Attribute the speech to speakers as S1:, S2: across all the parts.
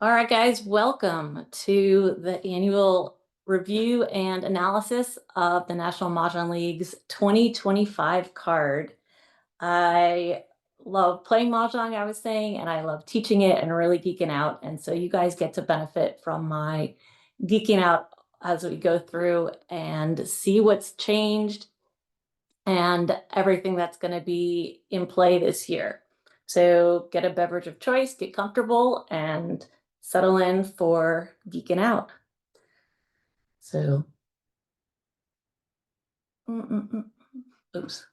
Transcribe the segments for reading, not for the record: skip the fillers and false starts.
S1: All right, guys, welcome to the annual review and analysis of the National Mah Jongg League's 2025 card. I love playing Mah Jongg, I was saying, and I love teaching it and really geeking out. And so you guys get to benefit from my geeking out as we go through and see what's changed and everything that's going to be in play this year. So get a beverage of choice, get comfortable, and settle in for geeking out. So, oops.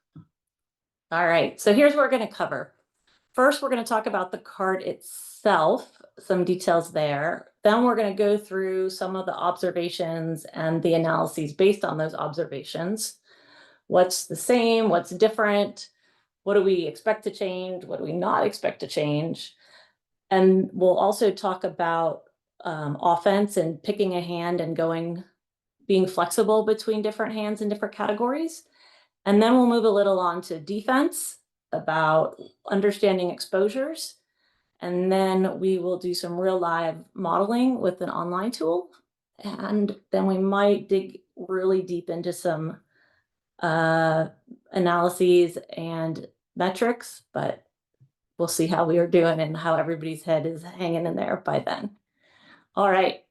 S1: All right, so here's what we're going to cover. First, we're going to talk about the card itself, some details there. Then we're going to go through some of the observations and the analyses based on those observations. What's the same? What's different? What do we expect to change? What do we not expect to change? And we'll also talk about offense and picking a hand and being flexible between different hands in different categories. And then we'll move a little on to defense, about understanding exposures. And then we will do some real live modeling with an online tool. And then we might dig really deep into some analyses and metrics, but we'll see how we are doing and how everybody's head is hanging in there by then. All right.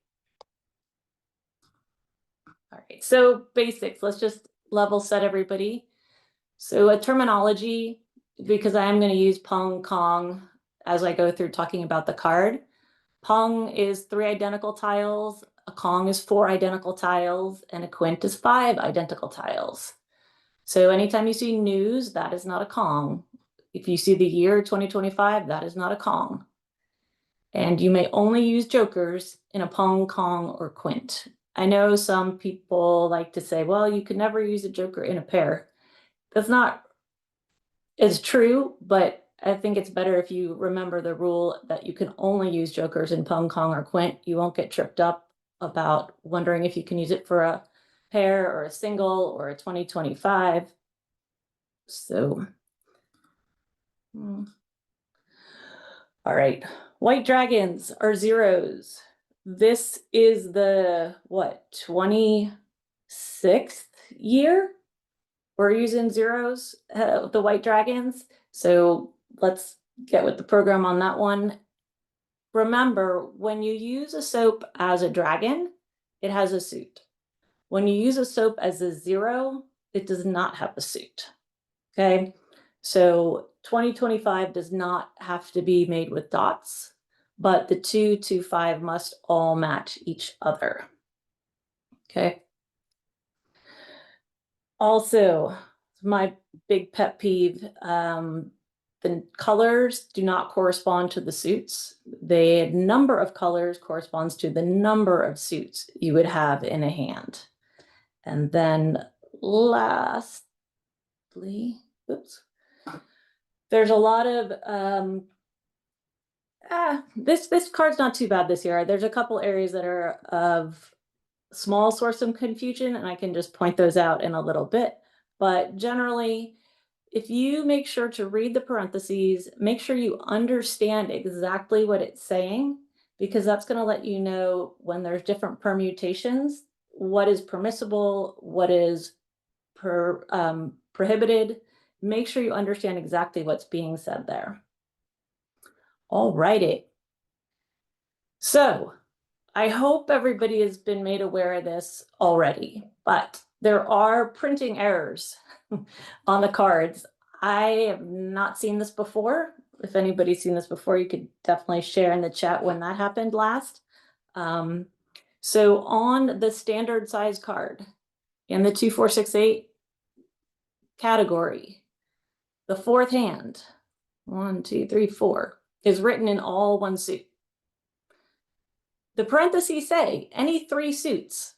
S1: So basics, let's just level set everybody. So a terminology, because I am going to use Pung, Kong as I go through talking about the card. Pung is 3 identical tiles, a Kong is 4 identical tiles, and a Quint is 5 identical tiles. So anytime you see news, that is not a Kong. If you see the year 2025, that is not a Kong. And you may only use jokers in a Pung, Kong, or Quint. I know some people like to say, well, you could never use a joker in a pair. That's not as true, but I think it's better if you remember the rule that you can only use jokers in Pung, Kong, or Quint. You won't get tripped up about wondering if you can use it for a pair or a single or a 2025. So, all right, white dragons are zeros. This is the, 26th year we're using zeros, the white dragons. So let's get with the program on that one. Remember, when you use a soap as a dragon, it has a suit. When you use a soap as a zero, it does not have a suit. Okay, so 2025 does not have to be made with dots, but the 2, 2, 5 must all match each other. Okay. Also, my big pet peeve, the colors do not correspond to the suits. The number of colors corresponds to the number of suits you would have in a hand. And then lastly, oops, there's a lot of, this card's not too bad this year. There's a couple areas that are of small source of confusion, and I can just point those out in a little bit. But generally, if you make sure to read the parentheses, make sure you understand exactly what it's saying, because that's going to let you know when there's different permutations, what is permissible, what is prohibited. Make sure you understand exactly what's being said there. All righty. So I hope everybody has been made aware of this already, but there are printing errors on the cards. I have not seen this before. If anybody's seen this before, you could definitely share in the chat when that happened last. So on the standard size card in the 2468 category, the 4th hand, 1, 2, 3, 4, is written in all one suit. The parentheses say any 3 suits,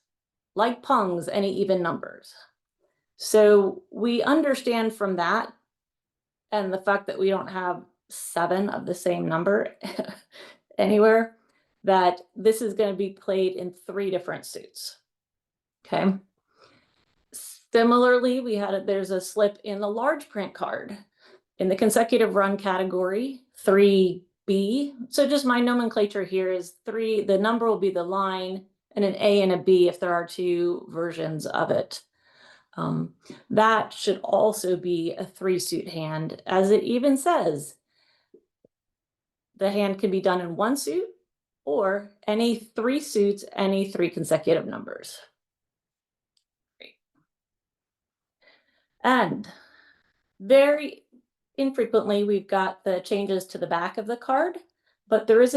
S1: like Pung's, any even numbers. So we understand from that, and the fact that we don't have 7 of the same number anywhere, that this is going to be played in 3 different suits. Okay. Similarly, there's a slip in the large print card. In the consecutive run category, 3 B. So just my nomenclature here is 3. The number will be the line, and an A and a B if there are 2 versions of it. That should also be a 3-suit hand, as it even says. The hand can be done in 1 suit or any 3 suits, any 3 consecutive numbers. Great. And very infrequently, we've got the changes to the back of the card, but there is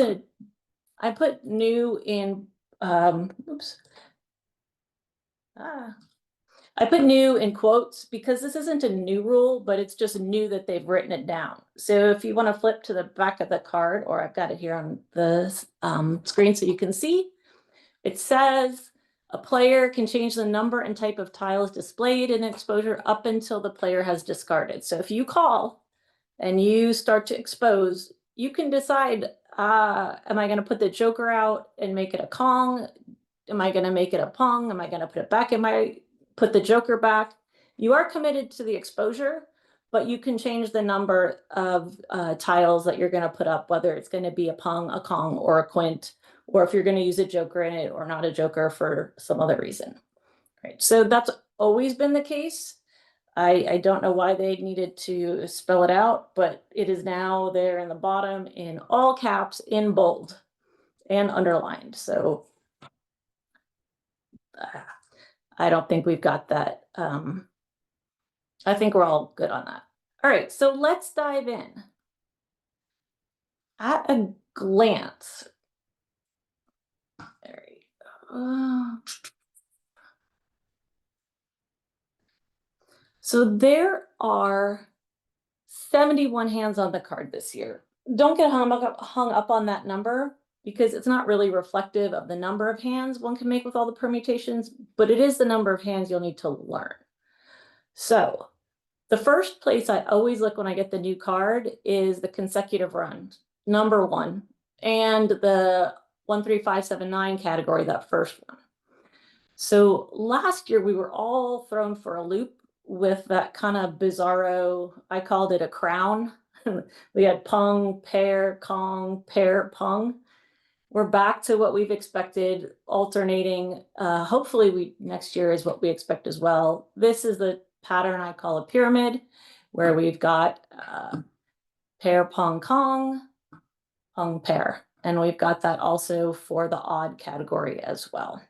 S1: I put new in, I put new in quotes because this isn't a new rule, but it's just new that they've written it down. So if you want to flip to the back of the card, or I've got it here on the screen so you can see, it says a player can change the number and type of tiles displayed in exposure up until the player has discarded. So if you call and you start to expose, you can decide, am I going to put the joker out and make it a Kong? Am I going to make it a Pung? Am I going to put it back in my... put the joker back? You are committed to the exposure, but you can change the number of tiles that you're going to put up, whether it's going to be a Pung, a Kong, or a Quint, or if you're going to use a joker in it or not a joker for some other reason. Right. So that's always been the case. I don't know why they needed to spell it out, but it is now there in the bottom in all caps, in bold and underlined. So I don't think we've got that. I think we're all good on that. All right, so let's dive in. At a glance. There we go. So there are 71 hands on the card this year. Don't get hung up on that number, because it's not really reflective of the number of hands one can make with all the permutations, but it is the number of hands you'll need to learn. So the first place I always look when I get the new card is the consecutive run, number 1, and the 1, 3, 5, 7, 9 category, that first one. So last year we were all thrown for a loop with that kind of bizarro, I called it a crown. We had Pung, pair, Kong, pair, Pung. We're back to what we've expected, alternating. Hopefully next year is what we expect as well. This is the pattern I call a pyramid, where we've got pair, Pung, Kong, Pung, pair. And we've got that also for the odd category as well.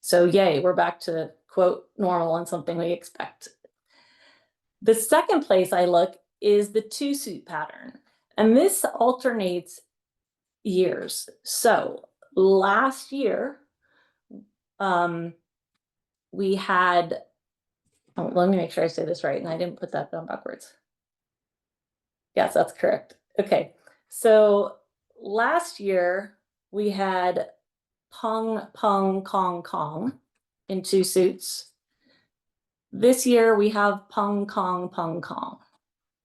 S1: So yay, we're back to quote normal and something we expect. The second place I look is the 2-suit pattern. And this alternates years. So last year, we had, let me make sure I say this right, and I didn't put that down backwards. Yes, that's correct. Okay, so last year we had Pung, Pung, Kong, Kong in 2 suits. This year we have Pung, Kong, Pung, Kong.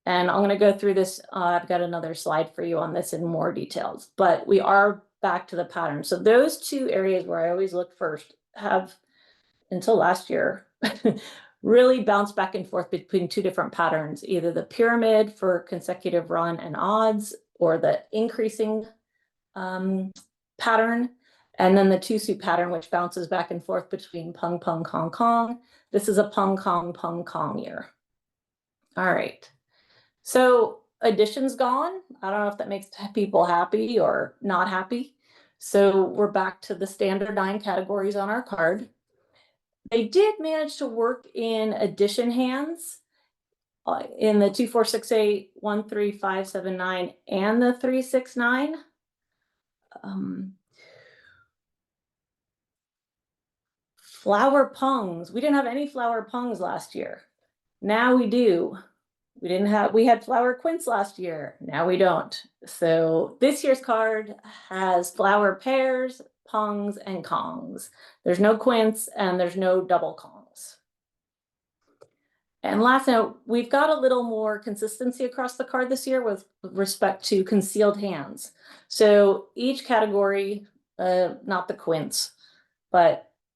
S1: And I'm going to go through this. I've got another slide for you on this in more details, but we are back to the pattern. So those 2 areas where I always look first have, until last year, really bounced back and forth between 2 different patterns, either the pyramid for consecutive run and odds, or the increasing pattern, and then the 2-suit pattern, which bounces back and forth between Pung, Pung, Kong, Kong. This is a Pung, Kong, Pung, Kong year. All right. So addition's gone. I don't know if that makes people happy or not happy. So we're back to the standard 9 categories on our card. They did manage to work in addition hands in the 2, 4, 6, 8, 1, 3, 5, 7, 9, and the 3, 6, 9. Flower pungs. We didn't have any flower pungs last year. Now we do. We had flower quints last year. Now we don't. So this year's card has flower pairs, pungs, and kongs. There's no quints and there's no double kongs. And last note, we've got a little more consistency across the card this year with respect to concealed hands. So each category, not the quints,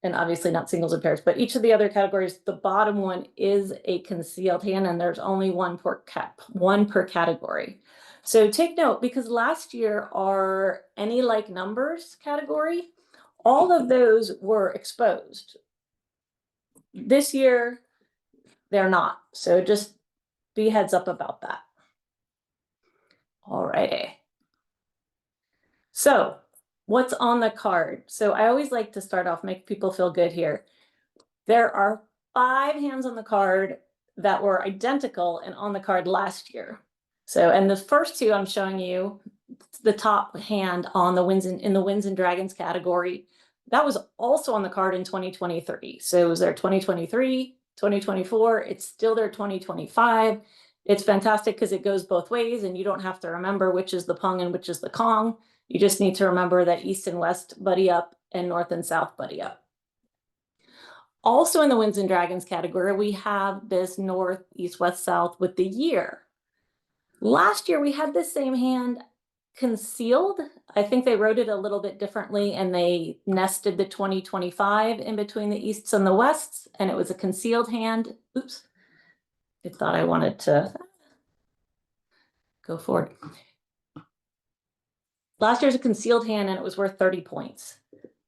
S1: and obviously not singles and pairs, but each of the other categories, the bottom one is a concealed hand, and there's only one per category. So take note, because last year our any like numbers category, all of those were exposed. This year, they're not. So just be heads up about that. All righty. So what's on the card? So I always like to start off, make people feel good here. There are 5 hands on the card that were identical and on the card last year. So, and the first 2 I'm showing you, the top hand on the winds in the Winds and Dragons category, that was also on the card in 2023. So it was there 2023, 2024, it's still there 2025. It's fantastic because it goes both ways and you don't have to remember which is the pung and which is the kong. You just need to remember that east and west buddy up and north and south buddy up. Also in the Winds and Dragons category, we have this north, east, west, south with the year. Last year, we had this same hand concealed. I think they wrote it a little bit differently and they nested the 2025 in between the easts and the wests, and it was a concealed hand. Oops, I thought I wanted to go forward. Last year's a concealed hand and it was worth 30 points.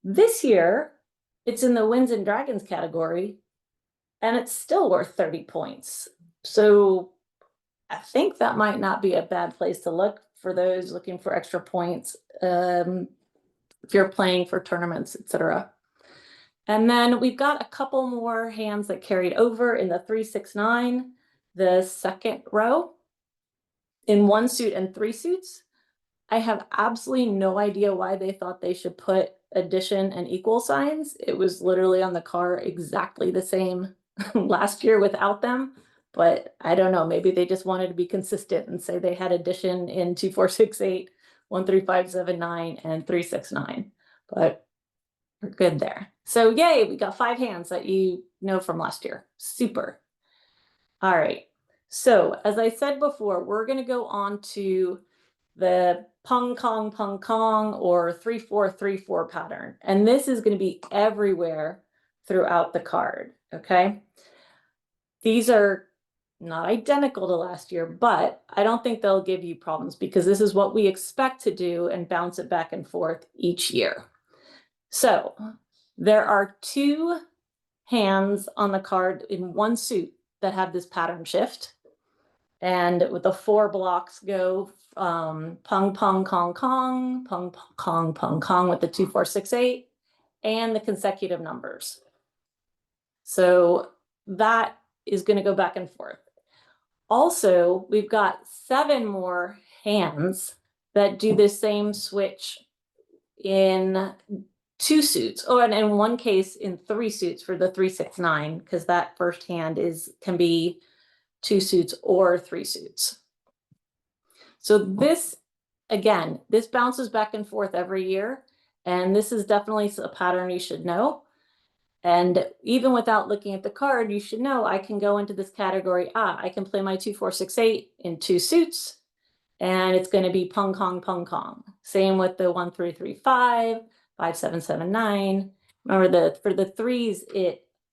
S1: This year, it's in the Winds and Dragons category and it's still worth 30 points. So I think that might not be a bad place to look for those looking for extra points if you're playing for tournaments, etc. And then we've got a couple more hands that carried over in the 3, 6, 9, the second row in 1 suit and 3 suits. I have absolutely no idea why they thought they should put addition and equal signs. It was literally on the card exactly the same last year without them. But I don't know, maybe they just wanted to be consistent and say they had addition in 2, 4, 6, 8, 1, 3, 5, 7, 9, and 3, 6, 9. But we're good there. So yay, we got 5 hands that you know from last year. Super. All right. So as I said before, we're going to go on to the pung kong, or 3-4, 3-4 pattern. And this is going to be everywhere throughout the card. Okay. These are not identical to last year, but I don't think they'll give you problems because this is what we expect to do and bounce it back and forth each year. So there are 2 hands on the card in 1 suit that have this pattern shift. And with the 4 blocks go pung, kong, pung, kong with the 2, 4, 6, 8 and the consecutive numbers. So that is going to go back and forth. Also, we've got 7 more hands that do the same switch in 2 suits. Oh, and in one case in 3 suits for the 3, 6, 9, because that first hand can be 2 suits or 3 suits. So this, again, this bounces back and forth every year. And this is definitely a pattern you should know. And even without looking at the card, you should know I can go into this category. I can play my 2, 4, 6, 8 in 2 suits, and it's going to be pung kong. Same with the 1, 3, 3, 5, 5, 7, 7, 9. Remember for the threes,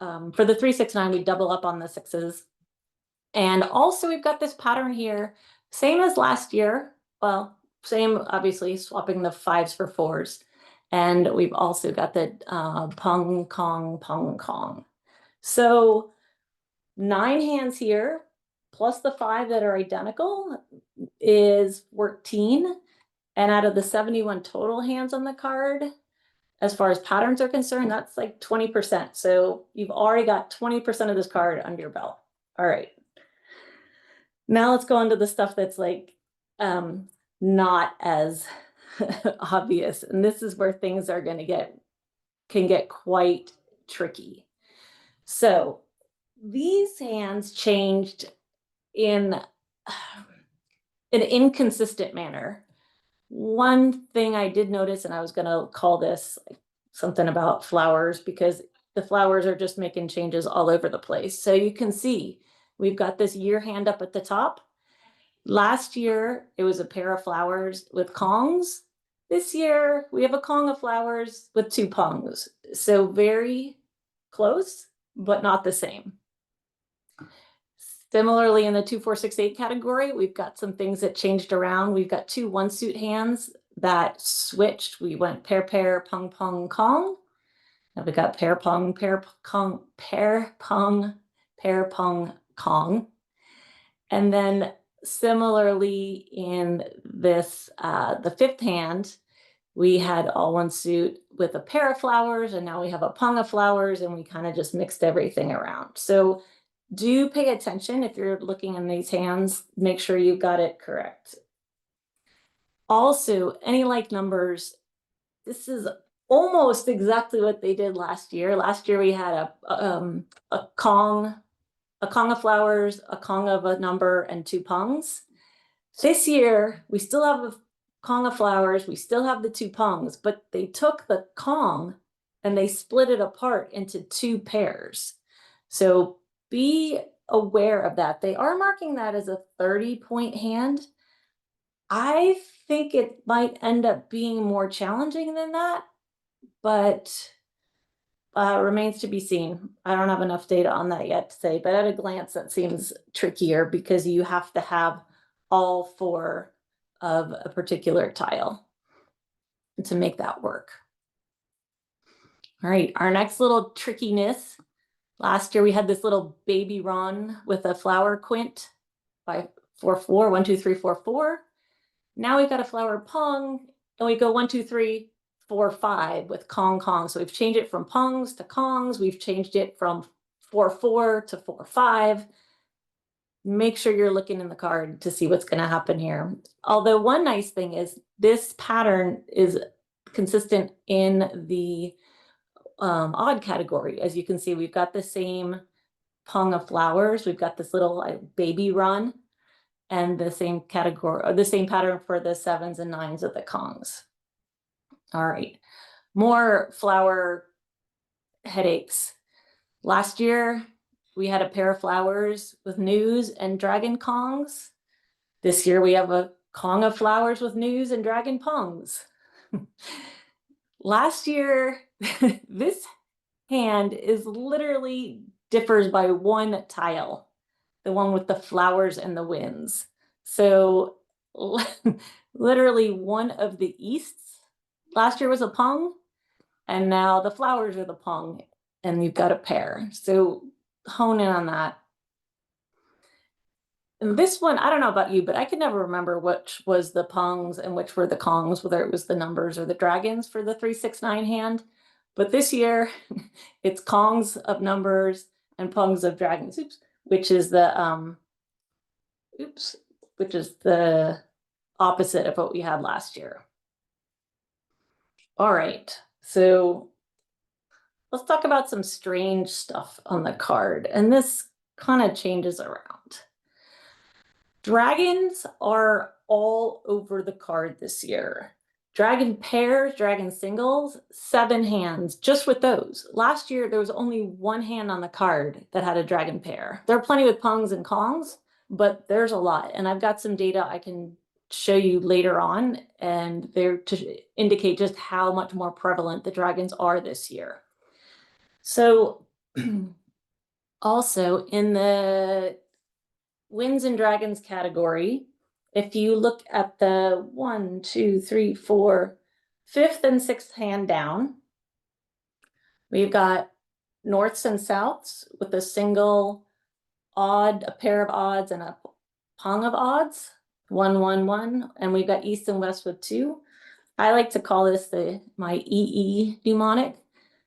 S1: for the 3, 6, 9, we double up on the 6s. And also we've got this pattern here, same as last year. Well, same, obviously, swapping the 5s for 4s. And we've also got the pung kong. So 9 hands here, plus the 5 that are identical is 14. And out of the 71 total hands on the card, as far as patterns are concerned, that's like 20%. So you've already got 20% of this card under your belt. All right. Now let's go on to the stuff that's like not as obvious. And this is where things are going to can get quite tricky. So these hands changed in an inconsistent manner. One thing I did notice, and I was going to call this something about flowers, because the flowers are just making changes all over the place. So you can see we've got this year hand up at the top. Last year, it was a pair of flowers with kongs. This year, we have a kong of flowers with 2 pungs. So very close, but not the same. Similarly, in the 2, 4, 6, 8 category, we've got some things that changed around. We've got 2 one-suit hands that switched. We went pair, pair, pung, pung, kong. Now we got pair, pung, pair, kong, pair, pung, pair, pung, kong. And then similarly in this, the 5th hand, we had all one suit with a pair of flowers, and now we have a pung of flowers, and we kind of just mixed everything around. So do pay attention if you're looking in these hands, make sure you got it correct. Also, any like numbers, this is almost exactly what they did last year. Last year we had a kong of flowers, a kong of a number, and 2 pungs. This year, we still have a kong of flowers, we still have the 2 pungs, but they took the kong and they split it apart into 2 pairs. So be aware of that. They are marking that as a 30-point hand. I think it might end up being more challenging than that, but remains to be seen. I don't have enough data on that yet to say, but at a glance, that seems trickier because you have to have all 4 of a particular tile to make that work. All right, our next little trickiness. Last year we had this little baby run with a flower quint by 4, 4, 1, 2, 3, 4, 4. Now we've got a flower pung, and we go 1, 2, 3, 4, 5 with kong, kong. So we've changed it from pungs to kongs. We've changed it from 4, 4 to 4, 5. Make sure you're looking in the card to see what's going to happen here. Although one nice thing is this pattern is consistent in the odd category. As you can see, we've got the same pung of flowers. We've got this little baby run, and the same category, or the same pattern for the 7s and 9s of the kongs. All right, more flower headaches. Last year, we had a pair of flowers with news and dragon kongs. This year, we have a kong of flowers with news and dragon pungs. Last year, this hand is literally differs by 1 tile, the one with the flowers and the winds. So literally one of the easts last year was a pung, and now the flowers are the pung, and you've got a pair. So hone in on that. And this one, I don't know about you, but I could never remember which was the pungs and which were the kongs, whether it was the numbers or the dragons for the 3, 6, 9 hand. But this year, it's kongs of numbers and pungs of dragons, which is the opposite of what we had last year. All right, so let's talk about some strange stuff on the card, and this kind of changes around. Dragons are all over the card this year. Dragon pairs, dragon singles, 7 hands, just with those. Last year, there was only 1 hand on the card that had a dragon pair. There are plenty with pungs and kongs, but there's a lot. And I've got some data I can show you later on, and they're to indicate just how much more prevalent the dragons are this year. So also in the winds and dragons category, if you look at the 1, 2, 3, 4, 5th and 6th hand down, we've got norths and souths with a single odd, a pair of odds and a pung of odds, 1, 1, 1, and we've got east and west with 2. I like to call this my EE mnemonic.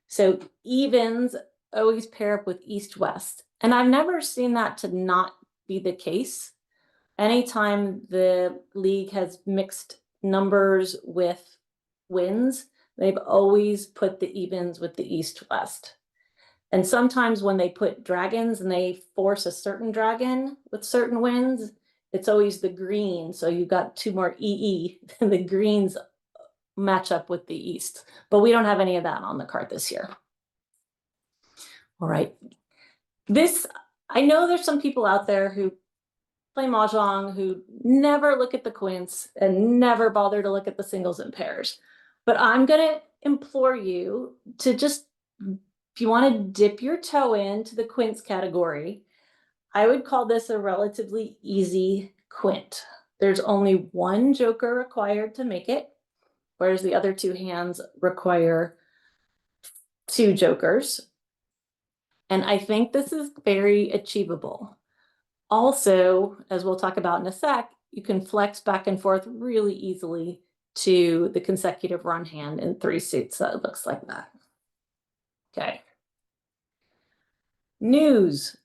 S1: So evens always pair up with east-west, and I've never seen that to not be the case. Anytime the league has mixed numbers with wins, they've always put the evens with the east-west. And sometimes when they put dragons and they force a certain dragon with certain wins, it's always the green. So you've got 2 more EE, and the greens match up with the east. But we don't have any of that on the card this year. All right. I know there's some people out there who play Mah Jongg who never look at the quints and never bother to look at the singles and pairs. But I'm going to implore you to just, if you want to dip your toe into the quints category, I would call this a relatively easy quint. There's only one joker required to make it, whereas the other two hands require 2 jokers. And I think this is very achievable. Also, as we'll talk about in a sec, you can flex back and forth really easily to the consecutive run hand in 3 suits. So it looks like that. Okay. News.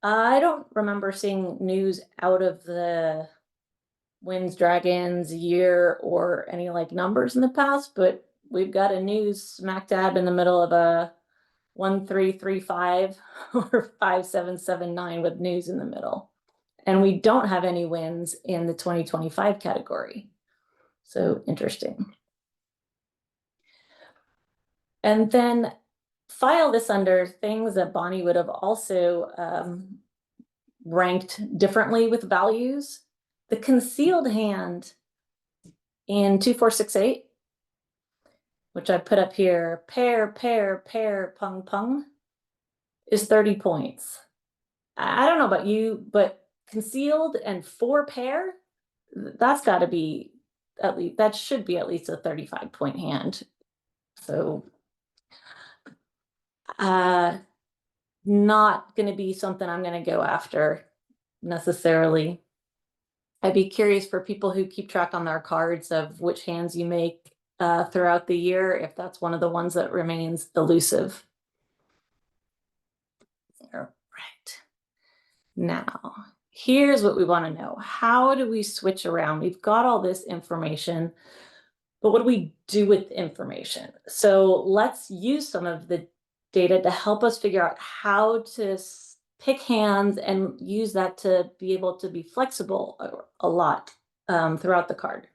S1: I don't remember seeing news out of the Winds Dragons year or any like numbers in the past, but we've got a news smack dab in the middle of a 1335 or 5779 with news in the middle. And we don't have any wins in the 2025 category. So interesting. And then file this under things that Bonnie would have also ranked differently with values. The concealed hand in 2468, which I put up here, pair, pung, pung, is 30 points. I don't know about you, but concealed and 4 pair, that's got to be at least, that should be at least a 35-point hand. So not going to be something I'm going to go after necessarily. I'd be curious for people who keep track on their cards of which hands you make throughout the year, if that's one of the ones that remains elusive. All right. Now, here's what we want to know. How do we switch around? We've got all this information, but what do we do with information? So let's use some of the data to help us figure out how to pick hands and use that to be able to be flexible a lot throughout the card.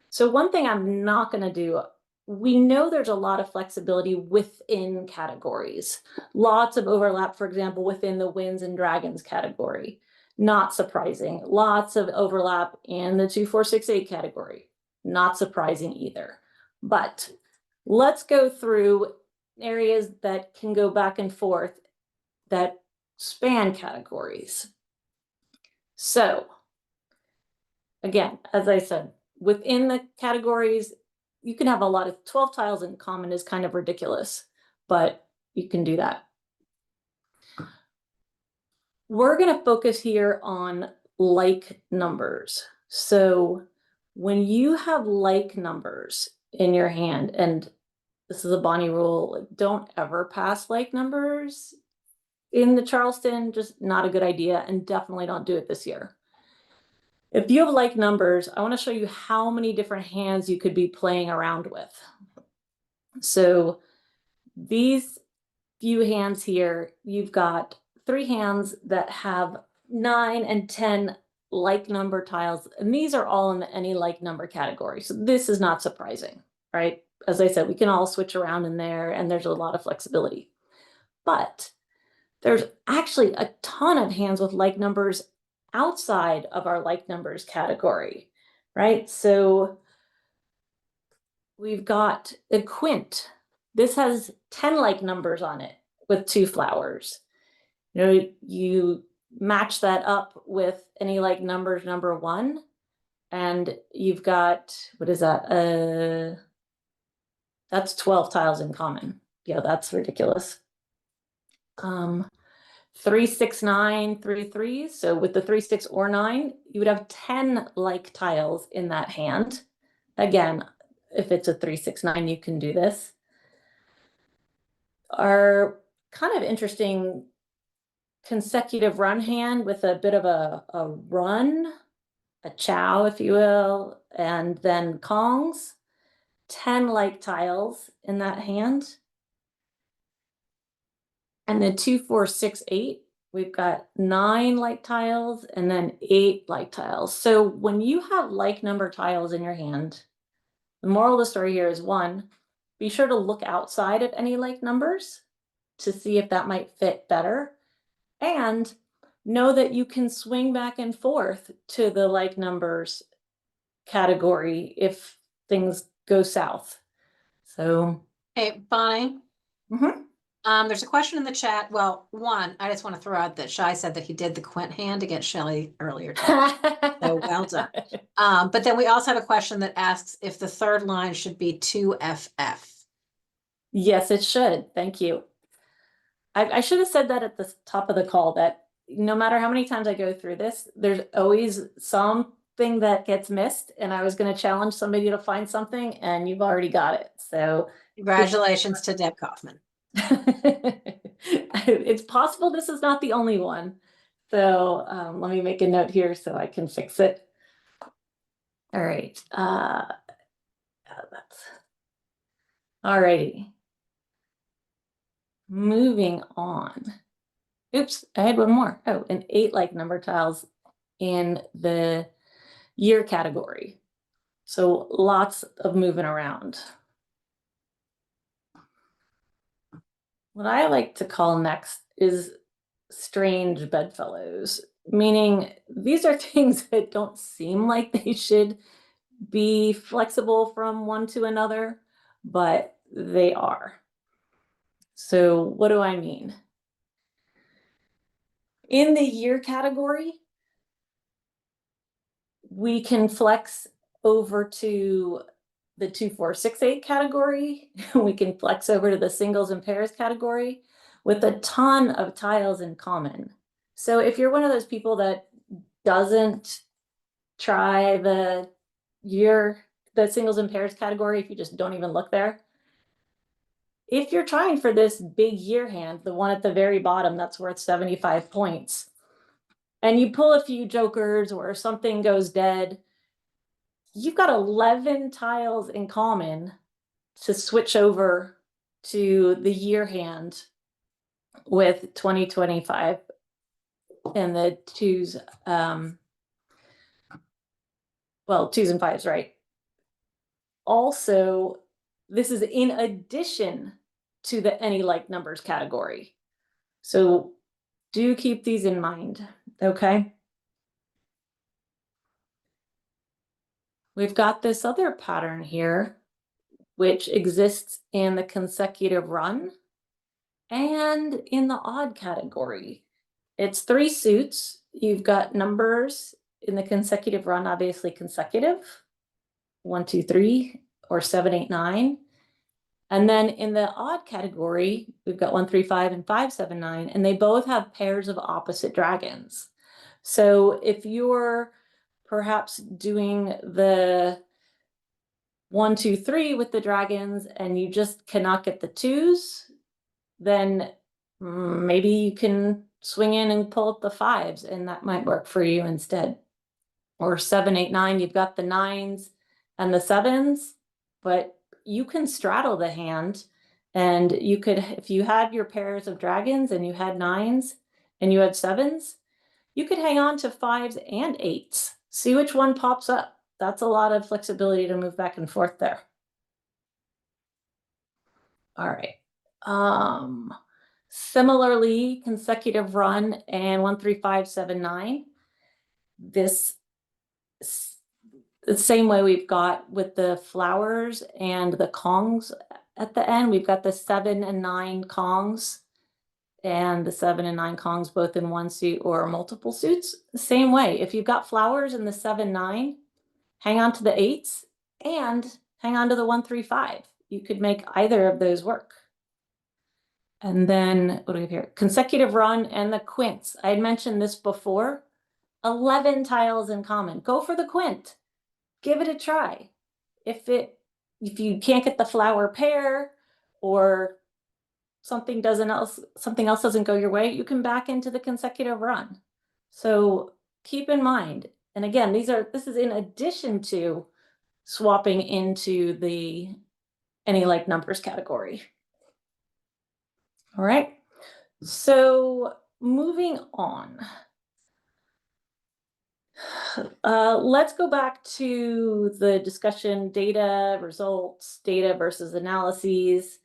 S1: So one thing I'm not going to do, we know there's a lot of flexibility within categories. Lots of overlap, for example, within the Winds and Dragons category. Not surprising. Lots of overlap in the 2468 category. Not surprising either. But let's go through areas that can go back and forth that span categories. So again, as I said, within the categories, you can have a lot of 12 tiles in common is kind of ridiculous, but you can do that. We're going to focus here on like numbers. So when you have like numbers in your hand, and this is a Bonnie rule, don't ever pass like numbers in the Charleston, just not a good idea, and definitely don't do it this year. If you have like numbers, I want to show you how many different hands you could be playing around with. So these few hands here, you've got 3 hands that have 9 and 10 like number tiles, and these are all in the any like number category. So this is not surprising, right? As I said, we can all switch around in there, and there's a lot of flexibility. But there's actually a ton of hands with like numbers outside of our like numbers category, right? So we've got a quint. This has 10 like numbers on it with 2 flowers. You know, you match that up with any like numbers number 1, and you've got, what is that? That's 12 tiles in common. Yeah, that's ridiculous. 3, 6, 9, 3 3s. So with the 3, 6, or 9, you would have 10 like tiles in that hand. Again, if it's a 3, 6, 9, you can do this. Our kind of interesting consecutive run hand with a bit of a run, a chow, if you will, and then kongs, 10 like tiles in that hand. And then 2, 4, 6, 8, we've got 9 like tiles and then 8 like tiles. So when you have like number tiles in your hand, the moral of the story here is 1, be sure to look outside of any like numbers to see if that might fit better. And know that you can swing back and forth to the like numbers category if things go south. So.
S2: Hey, Bonnie.
S1: Mm-hmm.
S2: There's a question in the chat. Well, one, I just want to throw out that Shai said that he did the quint hand against Shelley earlier today. So well done. But then we also have a question that asks if the third line should be 2FF.
S1: Yes, it should. Thank you. I should have said that at the top of the call, that no matter how many times I go through this, there's always something that gets missed, and I was going to challenge somebody to find something, and you've already got it. So
S2: Congratulations to Deb Kaufman.
S1: it's possible this is not the only one. So let me make a note here so I can fix it. All right. That's all righty. Moving on. Oops, I had one more. Oh, and 8 like number tiles in the year category. So lots of moving around. What I like to call next is strange bedfellows, meaning these are things that don't seem like they should be flexible from one to another, but they are. So what do I mean? In the year category, we can flex over to the 2, 4, 6, 8 category. We can flex over to the singles and pairs category with a ton of tiles in common. So if you're one of those people that doesn't try the singles and pairs category, if you just don't even look there, if you're trying for this big year hand, the one at the very bottom that's worth 75 points, and you pull a few jokers or something goes dead, you've got 11 tiles in common to switch over to the year hand with 2025 and the twos, well, 2s and 5s, right? Also, this is in addition to the any like numbers category. So do keep these in mind, okay? We've got this other pattern here, which exists in the consecutive run and in the odd category. It's 3 suits. You've got numbers in the consecutive run, obviously consecutive, 1, 2, 3, or 7, 8, 9. And then in the odd category, we've got 1, 3, 5, and 5, 7, 9, and they both have pairs of opposite dragons. So if you're perhaps doing the 1, 2, 3 with the dragons and you just cannot get the 2s, then maybe you can swing in and pull up the 5s, and that might work for you instead. Or 7, 8, 9, you've got the 9s and the 7s, but you can straddle the hand, and you could, if you had your pairs of dragons and you had 9s and you had 7s, you could hang on to 5s and 8s. See which one pops up. That's a lot of flexibility to move back and forth there. All right. Similarly, consecutive run and 1, 3, 5, 7, 9. This the same way we've got with the flowers and the kongs at the end. We've got the 7 and 9 kongs and the 7 and 9 kongs both in one suit or multiple suits. The same way, if you've got flowers in the 7, 9, hang on to the 8s and hang on to the 1, 3, 5. You could make either of those work. And then what do we have here? Consecutive run and the quints. I had mentioned this before. 11 tiles in common. Go for the quint. Give it a try. If you can't get the flower pair, or something else doesn't go your way, you can back into the consecutive run. So keep in mind, and again, this is in addition to swapping into the any like numbers category. All right, so moving on. Let's go back to the discussion, data, results, data versus analyses.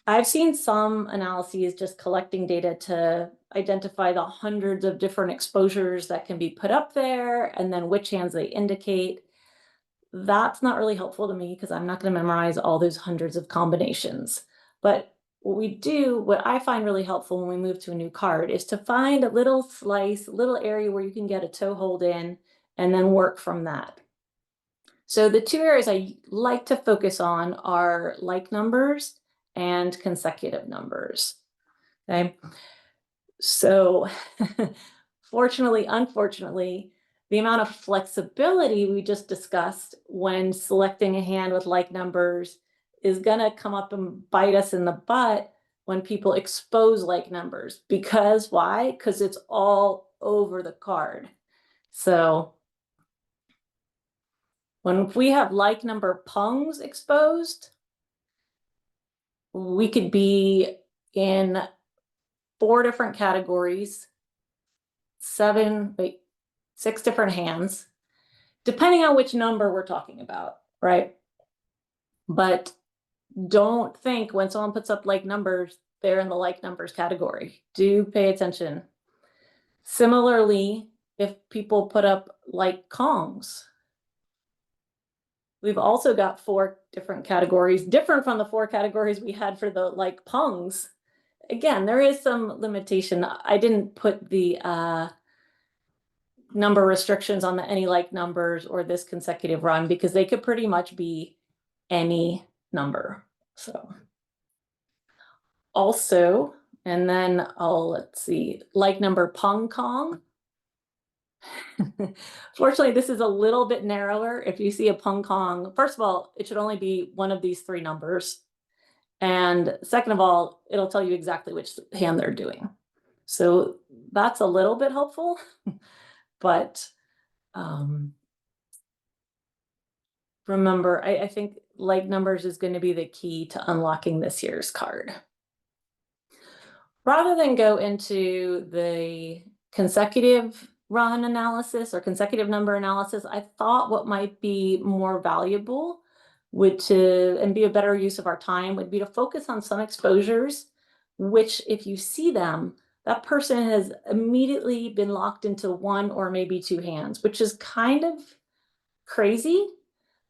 S1: I've seen some analyses just collecting data to identify the hundreds of different exposures that can be put up there and then which hands they indicate. That's not really helpful to me because I'm not going to memorize all those hundreds of combinations. But what I find really helpful when we move to a new card is to find a little slice, a little area where you can get a toe hold in and then work from that. So the two areas I like to focus on are like numbers and consecutive numbers. Okay. So fortunately, unfortunately, the amount of flexibility we just discussed when selecting a hand with like numbers is going to come up and bite us in the butt when people expose like numbers. Because why? Because it's all over the card. So when we have like number pungs exposed, we could be in 4 different categories, 6 different hands, depending on which number we're talking about, right? But don't think when someone puts up like numbers, they're in the like numbers category. Do pay attention. Similarly, if people put up like kongs, we've also got 4 different categories, different from the 4 categories we had for the like pungs. Again, there is some limitation. I didn't put the number restrictions on the any like numbers or this consecutive run because they could pretty much be any number. So also, and then let's see, like number pung kong. Fortunately, this is a little bit narrower. If you see a pung kong, first of all, it should only be one of these 3 numbers. And second of all, it'll tell you exactly which hand they're doing. So that's a little bit helpful, but remember, I think like numbers is going to be the key to unlocking this year's card. Rather than go into the consecutive run analysis or consecutive number analysis, I thought what might be more valuable and be a better use of our time would be to focus on some exposures, which if you see them, that person has immediately been locked into 1 or maybe 2 hands, which is kind of crazy.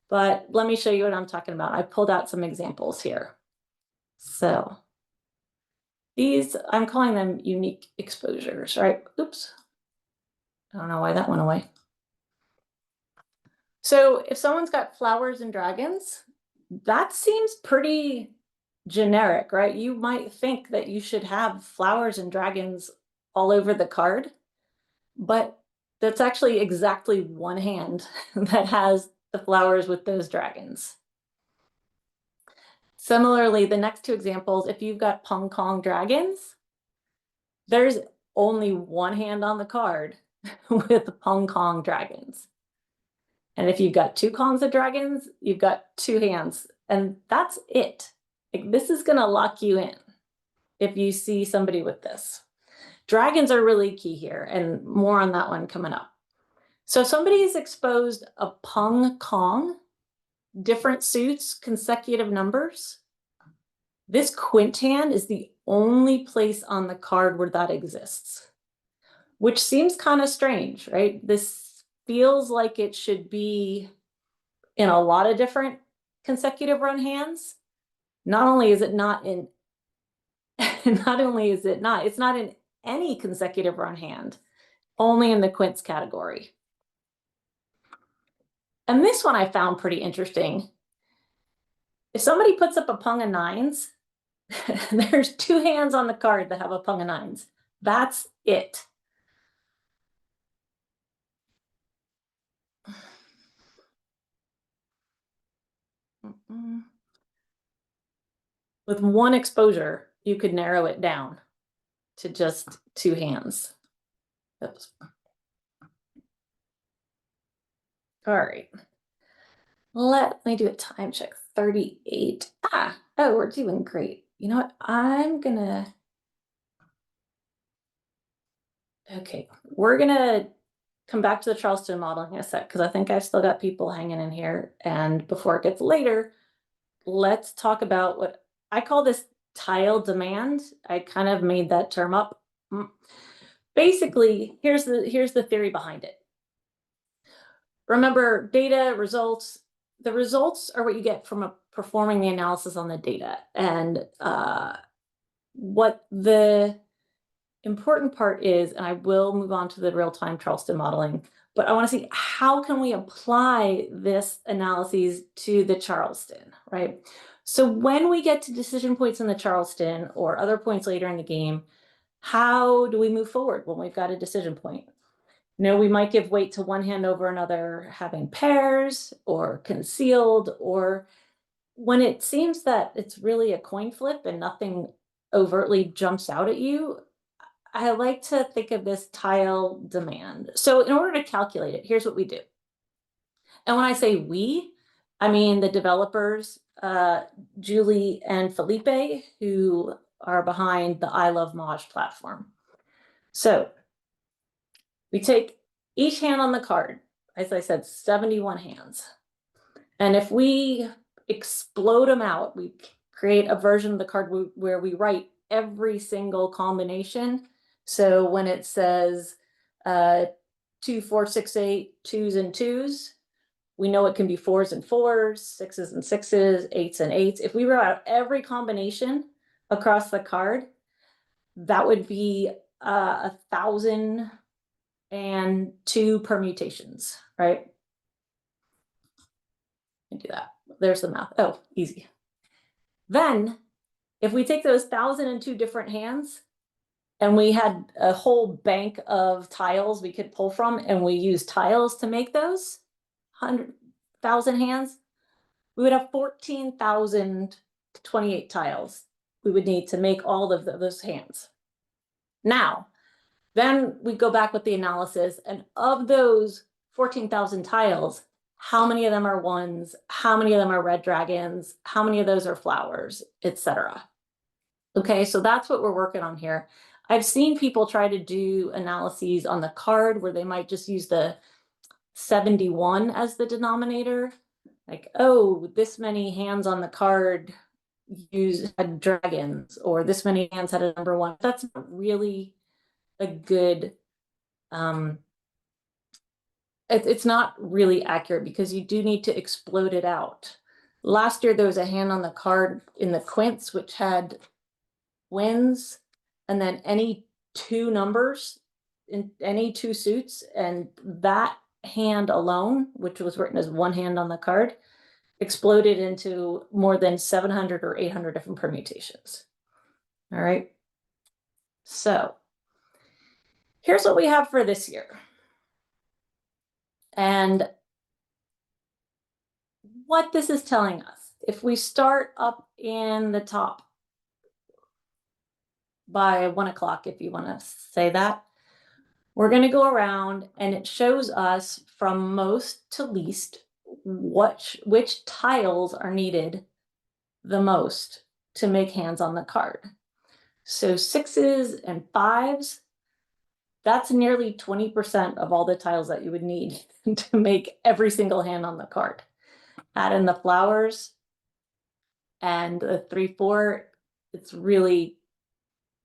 S1: But let me show you what I'm talking about. I pulled out some examples here. So these, I'm calling them unique exposures, right? Oops. I don't know why that went away. So if someone's got flowers and dragons, that seems pretty generic, right? You might think that you should have flowers and dragons all over the card, but that's actually exactly 1 hand that has the flowers with those dragons. Similarly, the next 2 examples, if you've got pung kong dragons, there's only 1 hand on the card with the pung kong dragons. And if you've got 2 kongs of dragons, you've got 2 hands, and that's it. Like, this is going to lock you in if you see somebody with this. Dragons are really key here, and more on that one coming up. So somebody's exposed a pung kong, different suits, consecutive numbers. This quint hand is the only place on the card where that exists, which seems kind of strange, right? This feels like it should be in a lot of different consecutive run hands. Not only is it not in, it's not in any consecutive run hand, only in the quints category. And this one I found pretty interesting. If somebody puts up a pung of 9s, there's 2 hands on the card that have a pung of 9s. That's it. With 1 exposure, you could narrow it down to just 2 hands. Oops. All right. Let me do a time check. 38. Oh, we're doing great. You know what? Okay, we're gonna come back to the Charleston model in a sec, because I think I've still got people hanging in here. And before it gets later, let's talk about what I call this tile demand. I kind of made that term up. Basically, here's the theory behind it. Remember, data, results. The results are what you get from performing the analysis on the data. And what the important part is, and I will move on to the real-time Charleston modeling, but I want to see how can we apply this analyses to the Charleston, right? So when we get to decision points in the Charleston or other points later in the game, how do we move forward when we've got a decision point? We might give weight to one hand over another, having pairs or concealed, or when it seems that it's really a coin flip and nothing overtly jumps out at you, I like to think of this tile demand. So in order to calculate it, here's what we do. And when I say we, I mean the developers, Julie and Felipe, who are behind the I Love Maj platform. So we take each hand on the card, as I said, 71 hands. And if we explode them out, we create a version of the card where we write every single combination. So when it says 2, 4, 6, 8, 2s and 2s, we know it can be 4s and 4s, 6s and 6s, 8s and 8s. If we wrote out every combination across the card, that would be 1,002 permutations, right? And do that. There's the math. Oh, easy. Then, if we take those 1,002 different hands, and we had a whole bank of tiles we could pull from, and we use tiles to make those 100,000 hands, we would have 14,028 tiles we would need to make all of those hands. Now, then we go back with the analysis, and of those 14,000 tiles, how many of them are ones, how many of them are red dragons, how many of those are flowers, etc. Okay, so that's what we're working on here. I've seen people try to do analyses on the card where they might just use the 71 as the denominator. Like, oh, this many hands on the card had dragons, or this many hands had a number 1. That's not really a good, it's not really accurate because you do need to explode it out. Last year, there was a hand on the card in the quints, which had wins, and then any 2 numbers in any 2 suits, and that hand alone, which was written as one hand on the card, exploded into more than 700 or 800 different permutations. All right. So here's what we have for this year. And what this is telling us, if we start up in the top by 1 o'clock, if you want to say that, we're going to go around and it shows us from most to least which tiles are needed the most to make hands on the card. So 6s and 5s, that's nearly 20% of all the tiles that you would need to make every single hand on the card. Add in the flowers and the 3, 4, it's really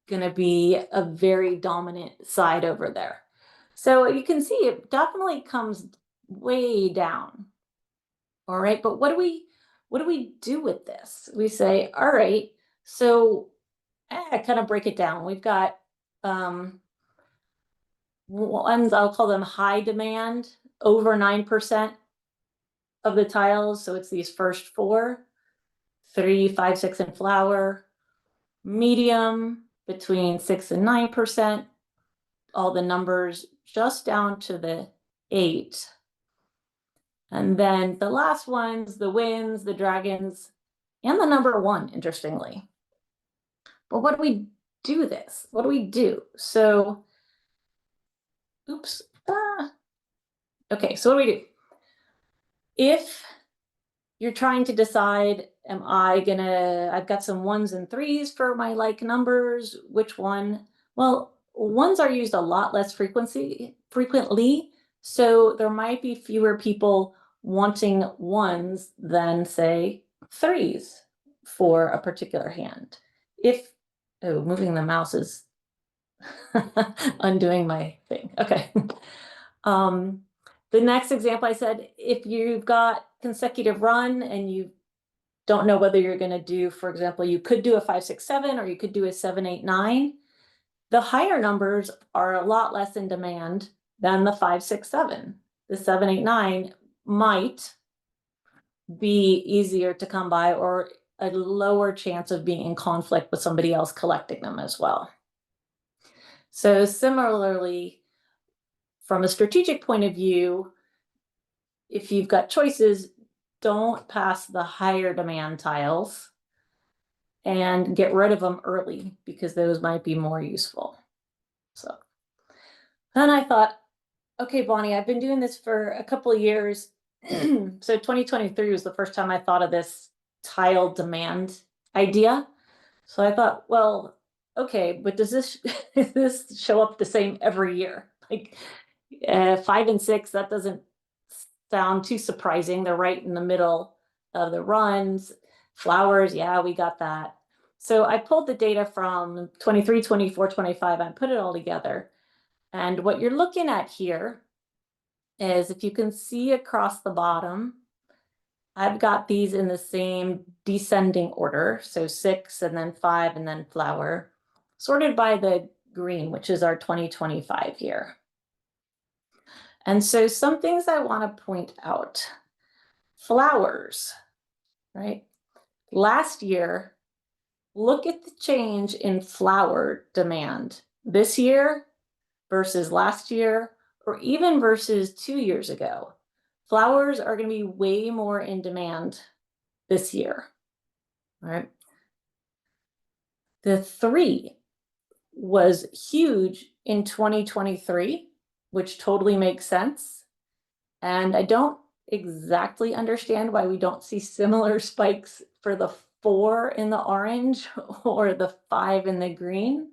S1: going to be a very dominant side over there. So you can see it definitely comes way down. All right, but what do we do with this? We say, all right, so kind of break it down. We've got ones, I'll call them high demand, over 9% of the tiles. So it's these first 4, 3, 5, 6, and flower. Medium, between 6 and 9%. All the numbers just down to the 8. And then the last ones, the winds, the dragons, and the number 1, interestingly. But what do we do this? What do we do? So, oops. Okay, so what do we do? If you're trying to decide, I've got some 1s and 3s for my like numbers, which one? Well, 1s are used a lot less frequently, so there might be fewer people wanting 1s than, say, 3s for a particular hand. Moving the mouse is undoing my thing. Okay. The next example I said, if you've got consecutive run and you've don't know whether you're going to do, for example, you could do a 5, 6, 7, or you could do a 7, 8, 9. The higher numbers are a lot less in demand than the 5, 6, 7. The 7, 8, 9 might be easier to come by, or a lower chance of being in conflict with somebody else collecting them as well. So similarly, from a strategic point of view, if you've got choices, don't pass the higher demand tiles and get rid of them early, because those might be more useful. So then I thought, okay, Bonnie, I've been doing this for a couple of years. So 2023 was the first time I thought of this tile demand idea. So I thought, well, okay, but does this this show up the same every year? Like 5 and 6, that doesn't sound too surprising. They're right in the middle of the runs. Flowers, yeah, we got that. So I pulled the data from 23, 24, 25, and put it all together. And what you're looking at here is, if you can see across the bottom, I've got these in the same descending order. So 6 and then 5 and then flower, sorted by the green, which is our 2025 year. And so some things I want to point out. Flowers, right? Last year, look at the change in flower demand this year versus last year, or even versus 2 years ago. Flowers are going to be way more in demand this year, right? The 3 was huge in 2023, which totally makes sense. And I don't exactly understand why we don't see similar spikes for the 4 in the orange or the 5 in the green,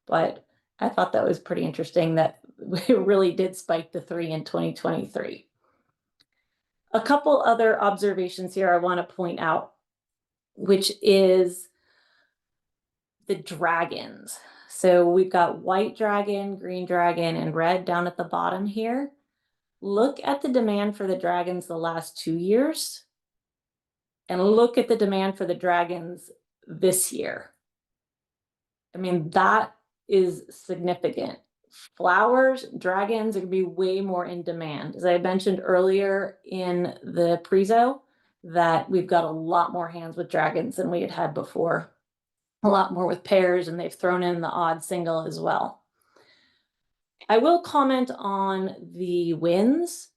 S1: but I thought that was pretty interesting that we really did spike the 3 in 2023. A couple other observations here I want to point out, which is the dragons. So we've got white dragon, green dragon, and red down at the bottom here. Look at the demand for the dragons the last 2 years, and look at the demand for the dragons this year. I mean, that is significant. Flowers, dragons are going to be way more in demand. As I mentioned earlier in the prezo, that we've got a lot more hands with dragons than we had before. A lot more with pairs, and they've thrown in the odd single as well. I will comment on the wins.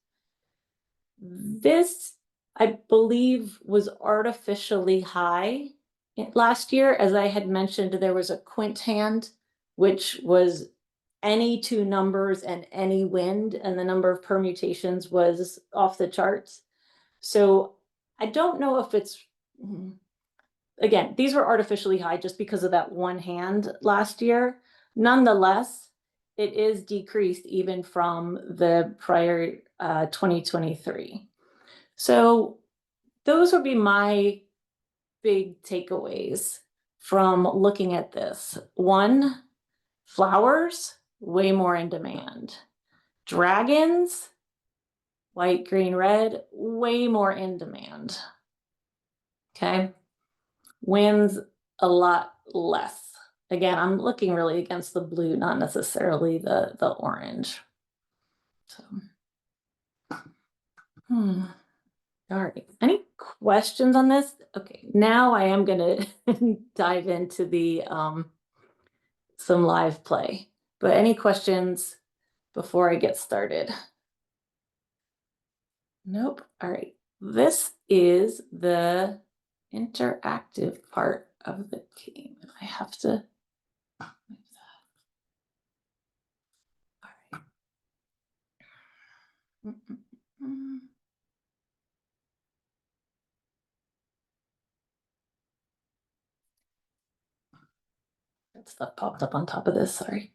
S1: This, I believe, was artificially high last year. As I had mentioned, there was a quint hand, which was any 2 numbers and any wind, and the number of permutations was off the charts. So I don't know if it's, again, these were artificially high just because of that one hand last year. Nonetheless, it is decreased even from the prior 2023. So those would be my big takeaways from looking at this. 1, flowers, way more in demand. Dragons, white, green, red, way more in demand. Okay. Winds, a lot less. Again, I'm looking really against the blue, not necessarily the orange. So, all right. Any questions on this? Okay, now I am going to dive into the some live play. But any questions before I get started? Nope. All right. This is the interactive part of the game. I have to move that. All right. That stuff popped up on top of this, sorry.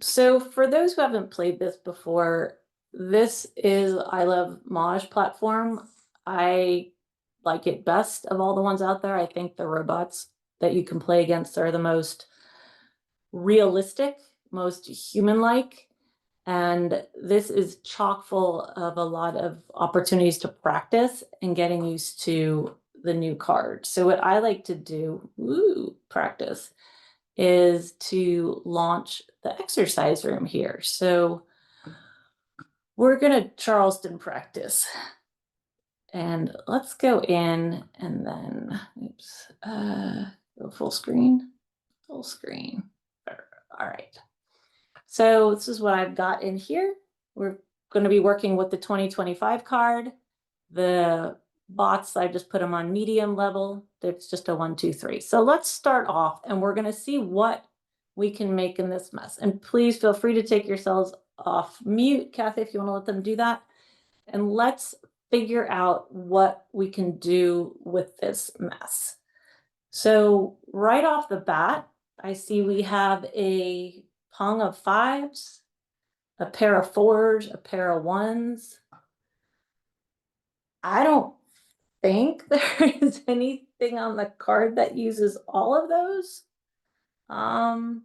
S1: So for those who haven't played this before, this is I Love Maj platform. I like it best of all the ones out there. I think the robots that you can play against are the most realistic, most human-like. And this is chock full of a lot of opportunities to practice and getting used to the new card. So what I like to do, practice, is to launch the exercise room here. So we're gonna Charleston practice. And let's go in and then, oops, go full screen, full screen. All right. So this is what I've got in here. We're going to be working with the 2025 card. The bots, I just put them on medium level. It's just a 1, 2, 3. So let's start off and we're going to see what we can make in this mess. And please feel free to take yourselves off mute, Kathy, if you want to let them do that. And let's figure out what we can do with this mess. So right off the bat, I see we have a pung of 5s, a pair of 4s, a pair of 1s. I don't think there is anything on the card that uses all of those. Yeah,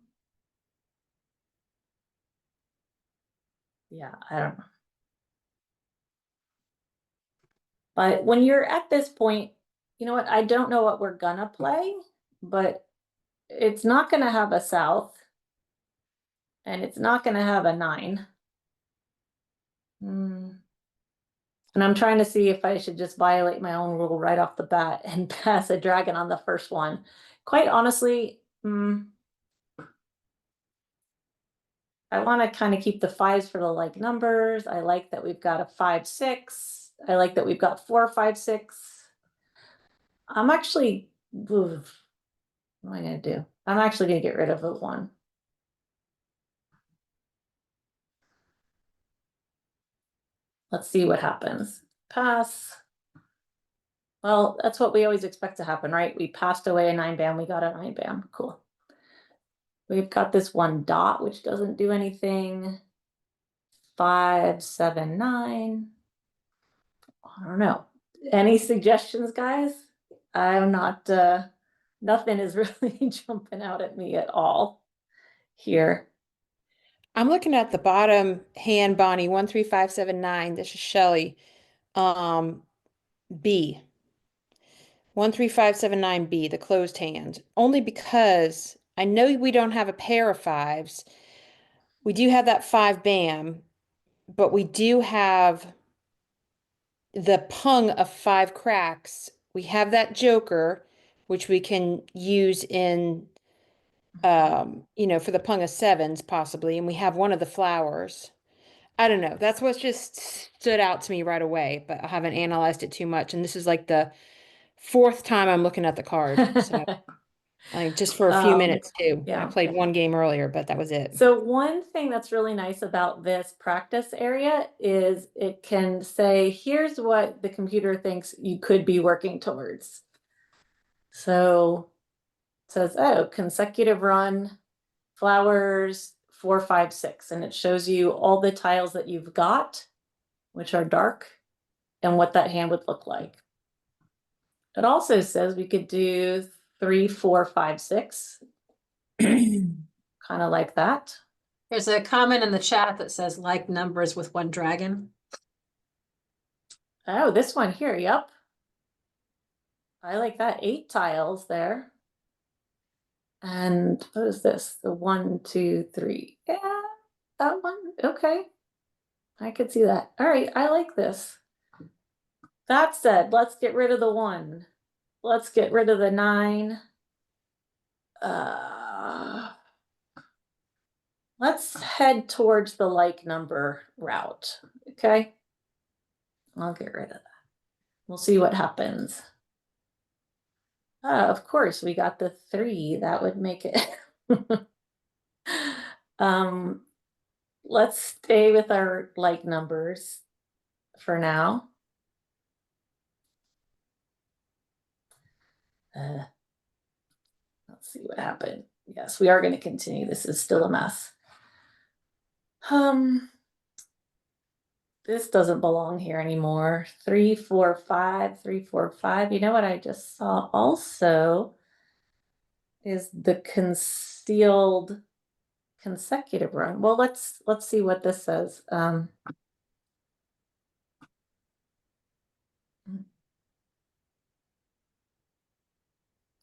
S1: I don't know. But when you're at this point, you know what? I don't know what we're gonna play, but it's not gonna have a south. And it's not gonna have a 9. And I'm trying to see if I should just violate my own rule right off the bat and pass a dragon on the first one. Quite honestly, I want to kind of keep the 5s for the like numbers. I like that we've got a 5, 6. I like that we've got 4, 5, 6. I'm actually, what am I going to do? I'm actually going to get rid of a 1. Let's see what happens. Pass. Well, that's what we always expect to happen, right? We passed away a 9 bam, we got a 9 bam. Cool. We've got this 1 dot, which doesn't do anything. 5, 7, 9. I don't know. Any suggestions, guys? I'm not, nothing is really jumping out at me at all here.
S3: I'm looking at the bottom hand, Bonnie, 13579. This is Shelley. B. 13579B, the closed hand. Only because I know we don't have a pair of 5s. We do have that 5 bam, but we do have the pung of 5 cracks. We have that joker, which we can use in for the pung of 7s possibly, and we have one of the flowers. I don't know. That's what's just stood out to me right away, but I haven't analyzed it too much. And this is like the 4th time I'm looking at the card. So like just for a few minutes too.
S1: yeah.
S3: I played one game earlier, but that was it.
S1: So one thing that's really nice about this practice area is it can say, here's what the computer thinks you could be working towards. So it says, oh, consecutive run, flowers, 4, 5, 6. And it shows you all the tiles that you've got, which are dark, and what that hand would look like. It also says we could do 3, 4, 5, 6. Kind of like that.
S2: There's a comment in the chat that says like numbers with 1 dragon.
S1: Oh, this one here, yep. I like that. 8 tiles there. And what is this? The 1, 2, 3. Yeah, that one. Okay. I could see that. All right, I like this. That said, let's get rid of the 1. Let's get rid of the 9. Let's head towards the like number route. Okay. I'll get rid of that. We'll see what happens. Of course, we got the 3. That would make it. Let's stay with our like numbers for now. Let's see what happened. Yes, we are going to continue. This is still a mess. This doesn't belong here anymore. 3, 4, 5, 3, 4, 5. You know what I just saw also is the concealed consecutive run. Well, let's see what this says.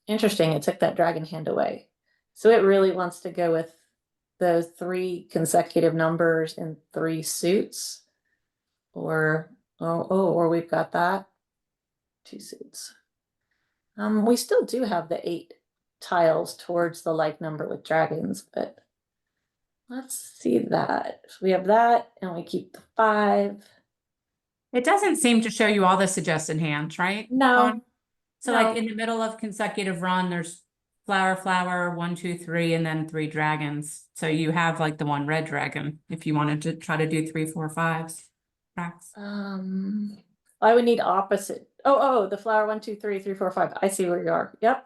S1: Interesting, it took that dragon hand away. So it really wants to go with those 3 consecutive numbers in 3 suits. Or, or we've got that. 2 suits. We still do have the 8 tiles towards the like number with dragons, but let's see that. So we have that and we keep the 5.
S4: It doesn't seem to show you all the suggested hands, right?
S1: No.
S4: So
S1: No.
S4: like in the middle of consecutive run, there's flower, flower, 1, 2, 3, and then 3 dragons. So you have like the 1 red dragon if you wanted to try to do 3, 4, 5s. Tracks.
S1: I would need opposite. Oh, the flower 1, 2, 3, 3, 4, 5. I see where you are. Yep.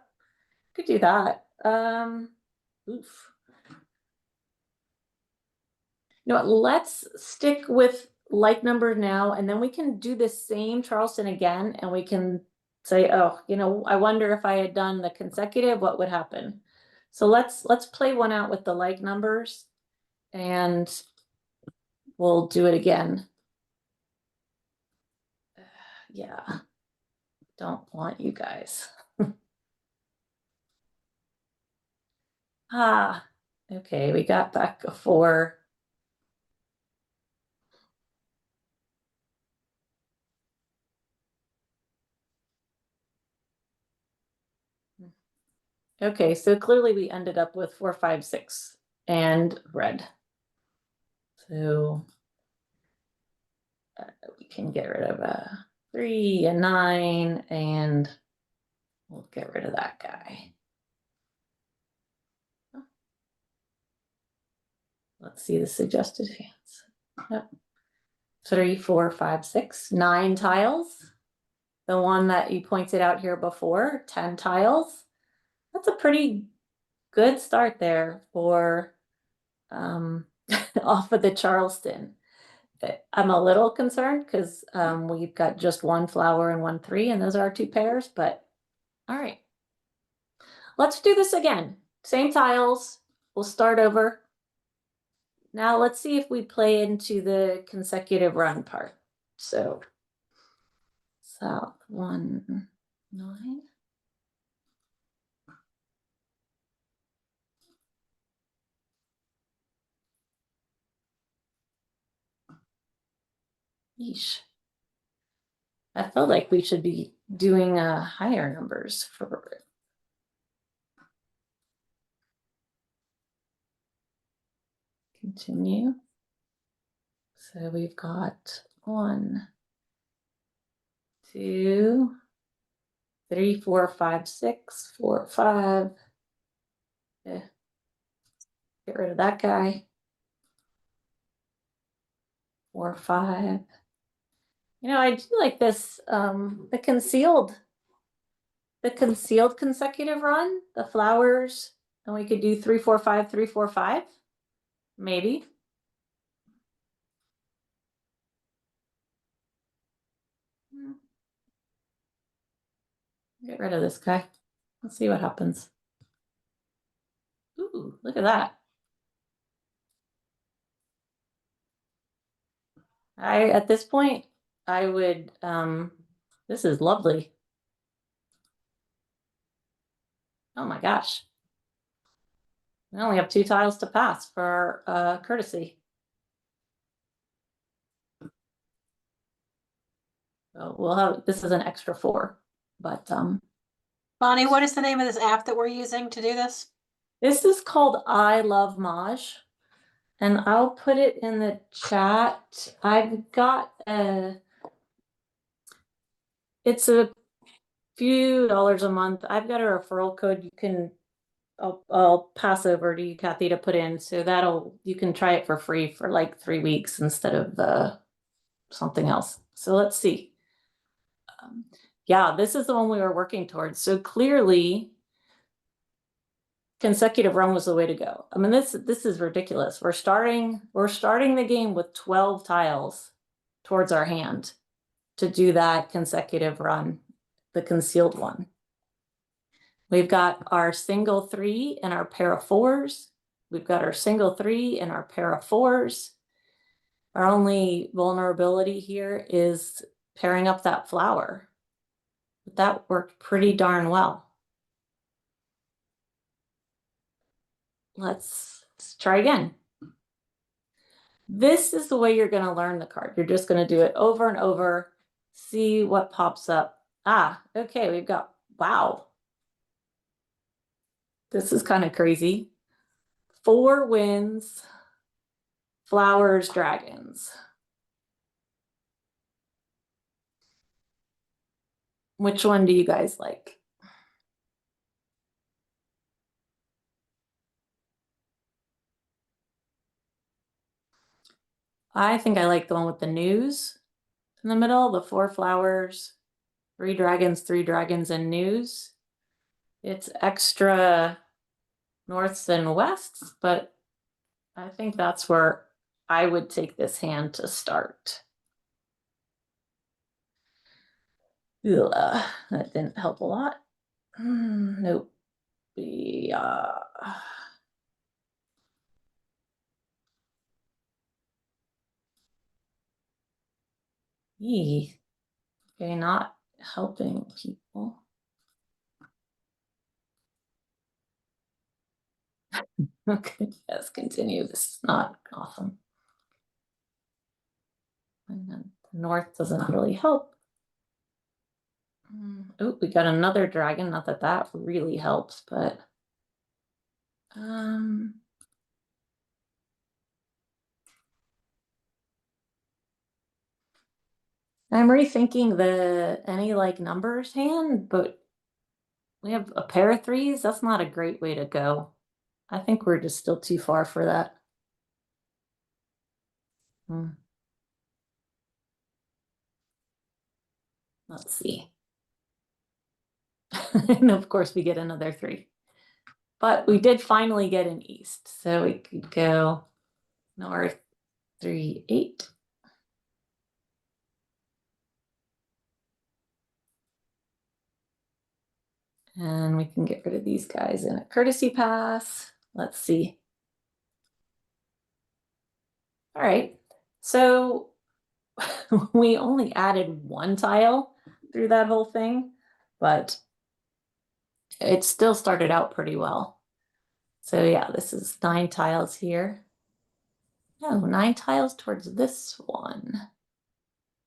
S1: Could do that. Oof. You know what? Let's stick with like number now, and then we can do the same Charleston again, and we can say, oh, you know, I wonder if I had done the consecutive, what would happen? So let's play one out with the like numbers, and we'll do it again. Yeah, don't want you guys. Okay, we got back a 4. Okay, so clearly we ended up with 4, 5, 6 and red. So we can get rid of 3 and 9, and we'll get rid of that guy. Let's see the suggested hands. Yep. 3, 4, 5, 6, 9 tiles. The one that you pointed out here before, 10 tiles. That's a pretty good start there for off of the Charleston. I'm a little concerned because we've got just 1 flower and 1 3, and those are our 2 pairs, but all right. Let's do this again. Same tiles. We'll start over. Now let's see if we play into the consecutive run part. So south 1, 9. Yeesh. I felt like we should be doing higher numbers for continue. So we've got 1, 2, 3, 4, 5, 6, 4, 5. Yeah. Get rid of that guy. 4, 5. You know, I do like this, the concealed consecutive run, the flowers, and we could do 3, 4, 5, 3, 4, 5, maybe. Get rid of this guy. Let's see what happens. Ooh, look at that. At this point, I would, this is lovely. Oh my gosh. We only have 2 tiles to pass for courtesy. So we'll have, this is an extra 4, but
S2: Bonnie, what is the name of this app that we're using to do this?
S1: this is called I Love Maj, and I'll put it in the chat. I've got it's a few dollars a month. I've got a referral code you can, I'll pass over to you, Kathy, to put in. So that'll, you can try it for free for like 3 weeks instead of something else. So let's see. Yeah, this is the one we were working towards. So clearly consecutive run was the way to go. I mean, this is ridiculous. We're starting the game with 12 tiles towards our hand to do that consecutive run, the concealed one. We've got our single 3 and our pair of 4s. we've got our single 3 and our pair of 4s. Our only vulnerability here is pairing up that flower. But that worked pretty darn well. Let's try again. This is the way you're going to learn the card. You're just going to do it over and over, see what pops up. Ah, okay, we've got, wow. This is kind of crazy. 4 winds, flowers, dragons. Which one do you guys like? I think I like the one with the news in the middle, the 4 flowers, 3 dragons, and news. It's extra norths and wests, but I think that's where I would take this hand to start. Ugh, that didn't help a lot. Nope. Yeah. Eee. Okay, not helping people. Okay, let's continue. This is not awesome. And then the north doesn't really help. Oh, we got another dragon. Not that that really helps, but I'm rethinking the any like numbers hand, but we have a pair of 3s. That's not a great way to go. I think we're just still too far for that. Let's see. And of course we get another 3. But we did finally get an east. So we could go north 3, 8. And we can get rid of these guys in a courtesy pass. Let's see. All right. So we only added 1 tile through that whole thing, but it still started out pretty well. So yeah, this is 9 tiles here. No, 9 tiles towards this one.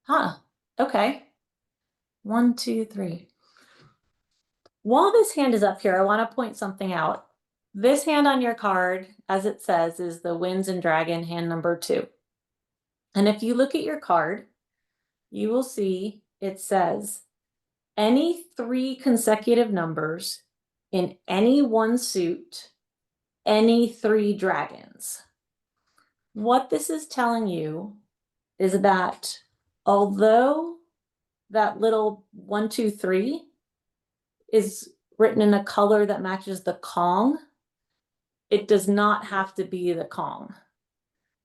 S1: Huh, okay. 1, 2, 3. While this hand is up here, I want to point something out. This hand on your card, as it says, is the Winds and Dragon hand number 2. And if you look at your card, you will see it says any 3 consecutive numbers in any one suit, any 3 dragons. What this is telling you is that although that little 1, 2, 3 is written in a color that matches the Kong, it does not have to be the Kong.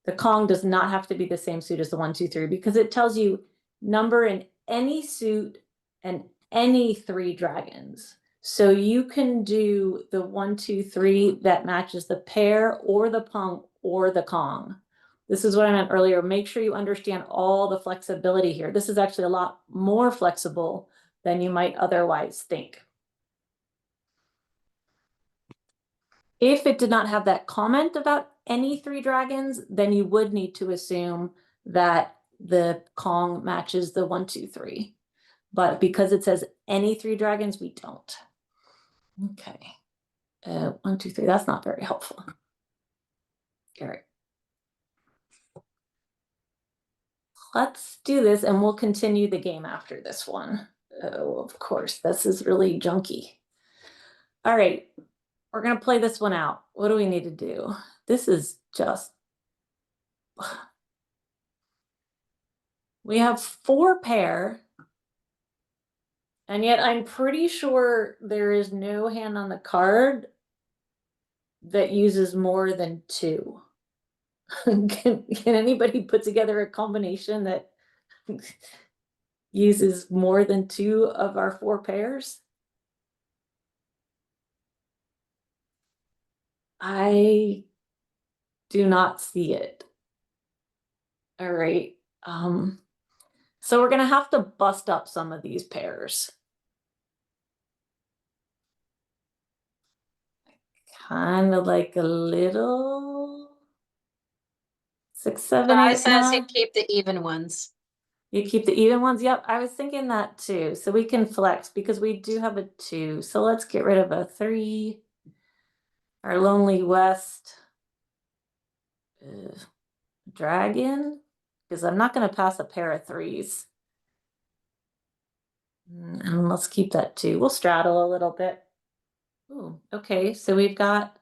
S1: The Kong does not have to be the same suit as the 1, 2, 3 because it tells you number in any suit and any 3 dragons. So you can do the 1, 2, 3 that matches the pair or the punk or the Kong. This is what I meant earlier. Make sure you understand all the flexibility here. This is actually a lot more flexible than you might otherwise think. If it did not have that comment about any 3 dragons, then you would need to assume that the Kong matches the 1, 2, 3. But because it says any 3 dragons, we don't. Okay. 1, 2, 3. That's not very helpful. All right. Let's do this and we'll continue the game after this one. Oh, of course, this is really junky. All right. We're going to play this one out. What do we need to do? This is just... We have 4 pair. And yet I'm pretty sure there is no hand on the card that uses more than 2. Can anybody put together a combination that uses more than 2 of our 4 pairs? I do not see it. All right. So we're gonna have to bust up some of these pairs. Kind of like a little 6, 7,
S2: Guy
S1: 8,
S2: says
S1: 9.
S2: he'd keep the even ones.
S1: You keep the even ones? Yep, I was thinking that too. So we can flex because we do have a 2. So let's get rid of a 3. Our Lonely West. Dragon? Because I'm not going to pass a pair of 3s. And let's keep that 2. We'll straddle a little bit. Ooh, okay, so we've got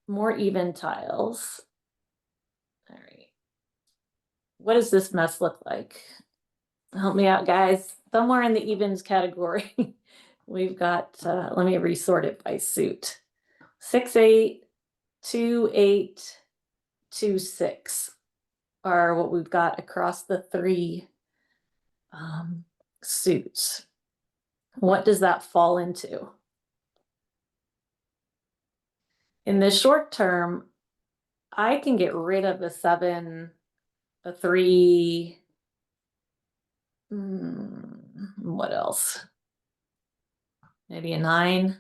S1: more even tiles. All right. What does this mess look like? Help me out, guys. Somewhere in the evens category, we've got, let me resort it by suit. 6, 8, 2, 8, 2, 6 are what we've got across the 3 suits. What does that fall into? In the short term, I can get rid of a 7, a 3. What else? Maybe a 9.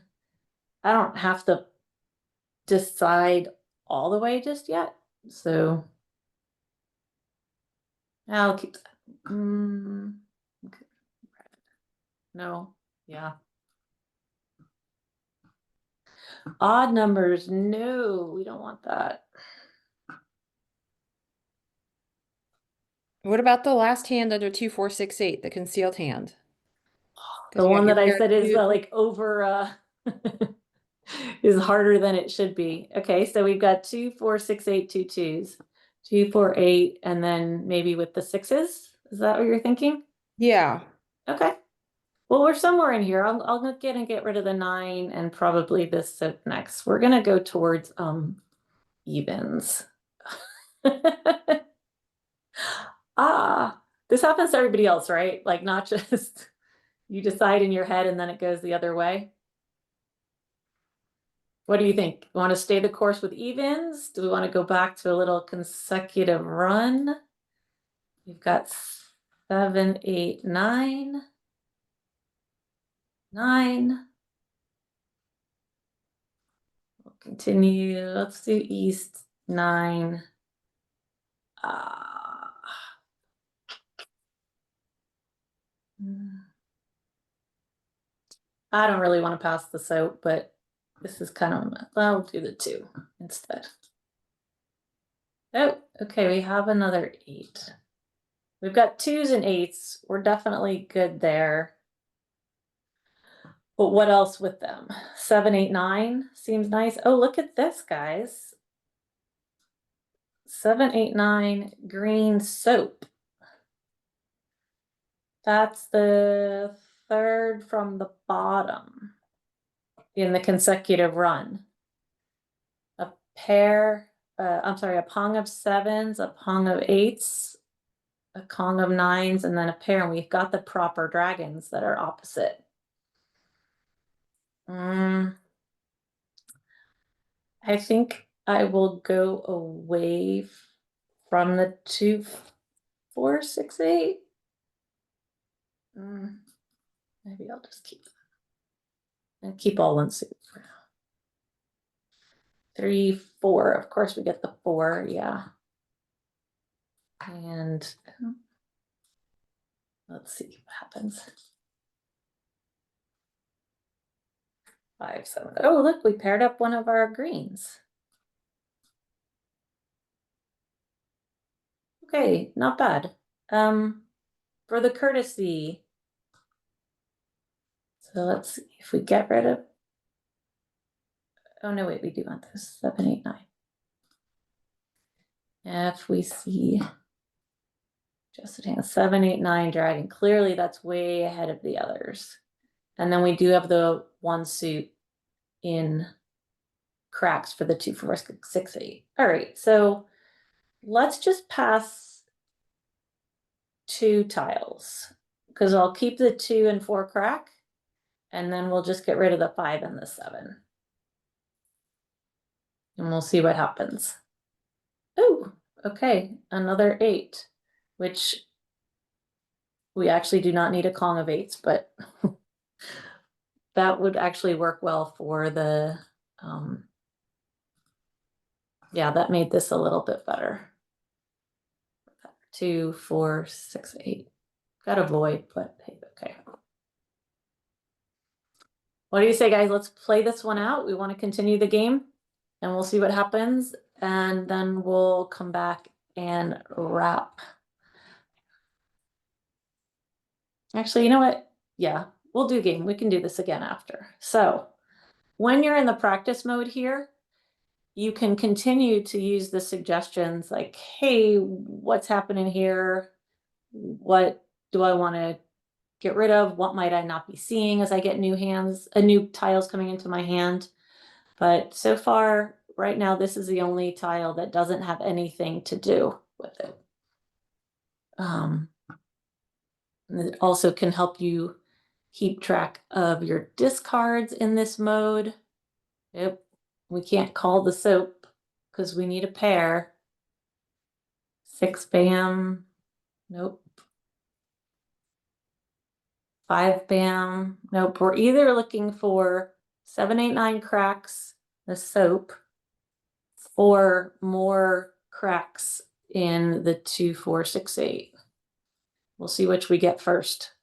S1: I don't have to decide all the way just yet. So I'll keep that. Okay. No, yeah. Odd numbers, no, we don't want that.
S3: What about the last hand under 2, 4, 6, 8, the concealed hand? 'Cause
S1: The
S3: you got
S1: one
S3: your
S1: that I
S3: pair of
S1: said is
S3: two-
S1: like over is harder than it should be. Okay, so we've got 2, 4, 6, 8, 2 2s, 2, 4, 8, and then maybe with the 6s. Is that what you're thinking?
S3: Yeah.
S1: Okay. Well, we're somewhere in here. I'll get rid of the 9 and probably this soap next. We're gonna go towards evens. This happens to everybody else, right? Like not just you decide in your head and then it goes the other way. What do you think? Want to stay the course with evens? Do we want to go back to a little consecutive run? We've got 7, 8, 9. 9. We'll continue. Let's do east 9. I don't really want to pass the soap, but this is kind of, I'll do the 2 instead. Oh, okay, we have another 8. We've got 2s and 8s. We're definitely good there. But what else with them? 7, 8, 9 seems nice. Oh, look at this, guys. 7, 8, 9 green soap. That's the 3rd from the bottom in the consecutive run. A pair, I'm sorry, a pong of 7s, a pong of 8s, a Kong of 9s, and then a pair, and we've got the proper dragons that are opposite. I think I will go away from the 2, 4, 6, 8. Maybe I'll just keep that. And keep all in suit for now. 3, 4. Of course we get the 4, yeah. And let's see what happens. 5, 7. Oh, look, we paired up one of our greens. Okay, not bad. For the courtesy. So let's see if we get rid of. Oh no, wait, we do want this. 7, 8, 9. If we see just a 7, 8, 9 dragon, clearly that's way ahead of the others. And then we do have the 1 suit in cracks for the 2, 4, 6, 8. All right, so let's just pass 2 tiles because I'll keep the 2 and 4 crack, and then we'll just get rid of the 5 and the 7. And we'll see what happens. Oh, okay, another 8, which we actually do not need a Kong of 8s, but that would actually work well for the, yeah, that made this a little bit better. 2, 4, 6, 8. Got a void, but hey, okay. What do you say, guys? Let's play this one out. We want to continue the game and we'll see what happens. And then we'll come back and wrap. Actually, you know what? Yeah, we'll do game. We can do this again after. So when you're in the practice mode here, you can continue to use the suggestions like, hey, what's happening here? What do I want to get rid of? What might I not be seeing as I get new tiles coming into my hand? But so far, right now, this is the only tile that doesn't have anything to do with it. It also can help you keep track of your discards in this mode. Yep, we can't call the soap because we need a pair. 6 bam, nope. 5 bam, nope. We're either looking for 7, 8, 9 cracks, the soap, or more cracks in the 2, 4, 6, 8. We'll see which we get first.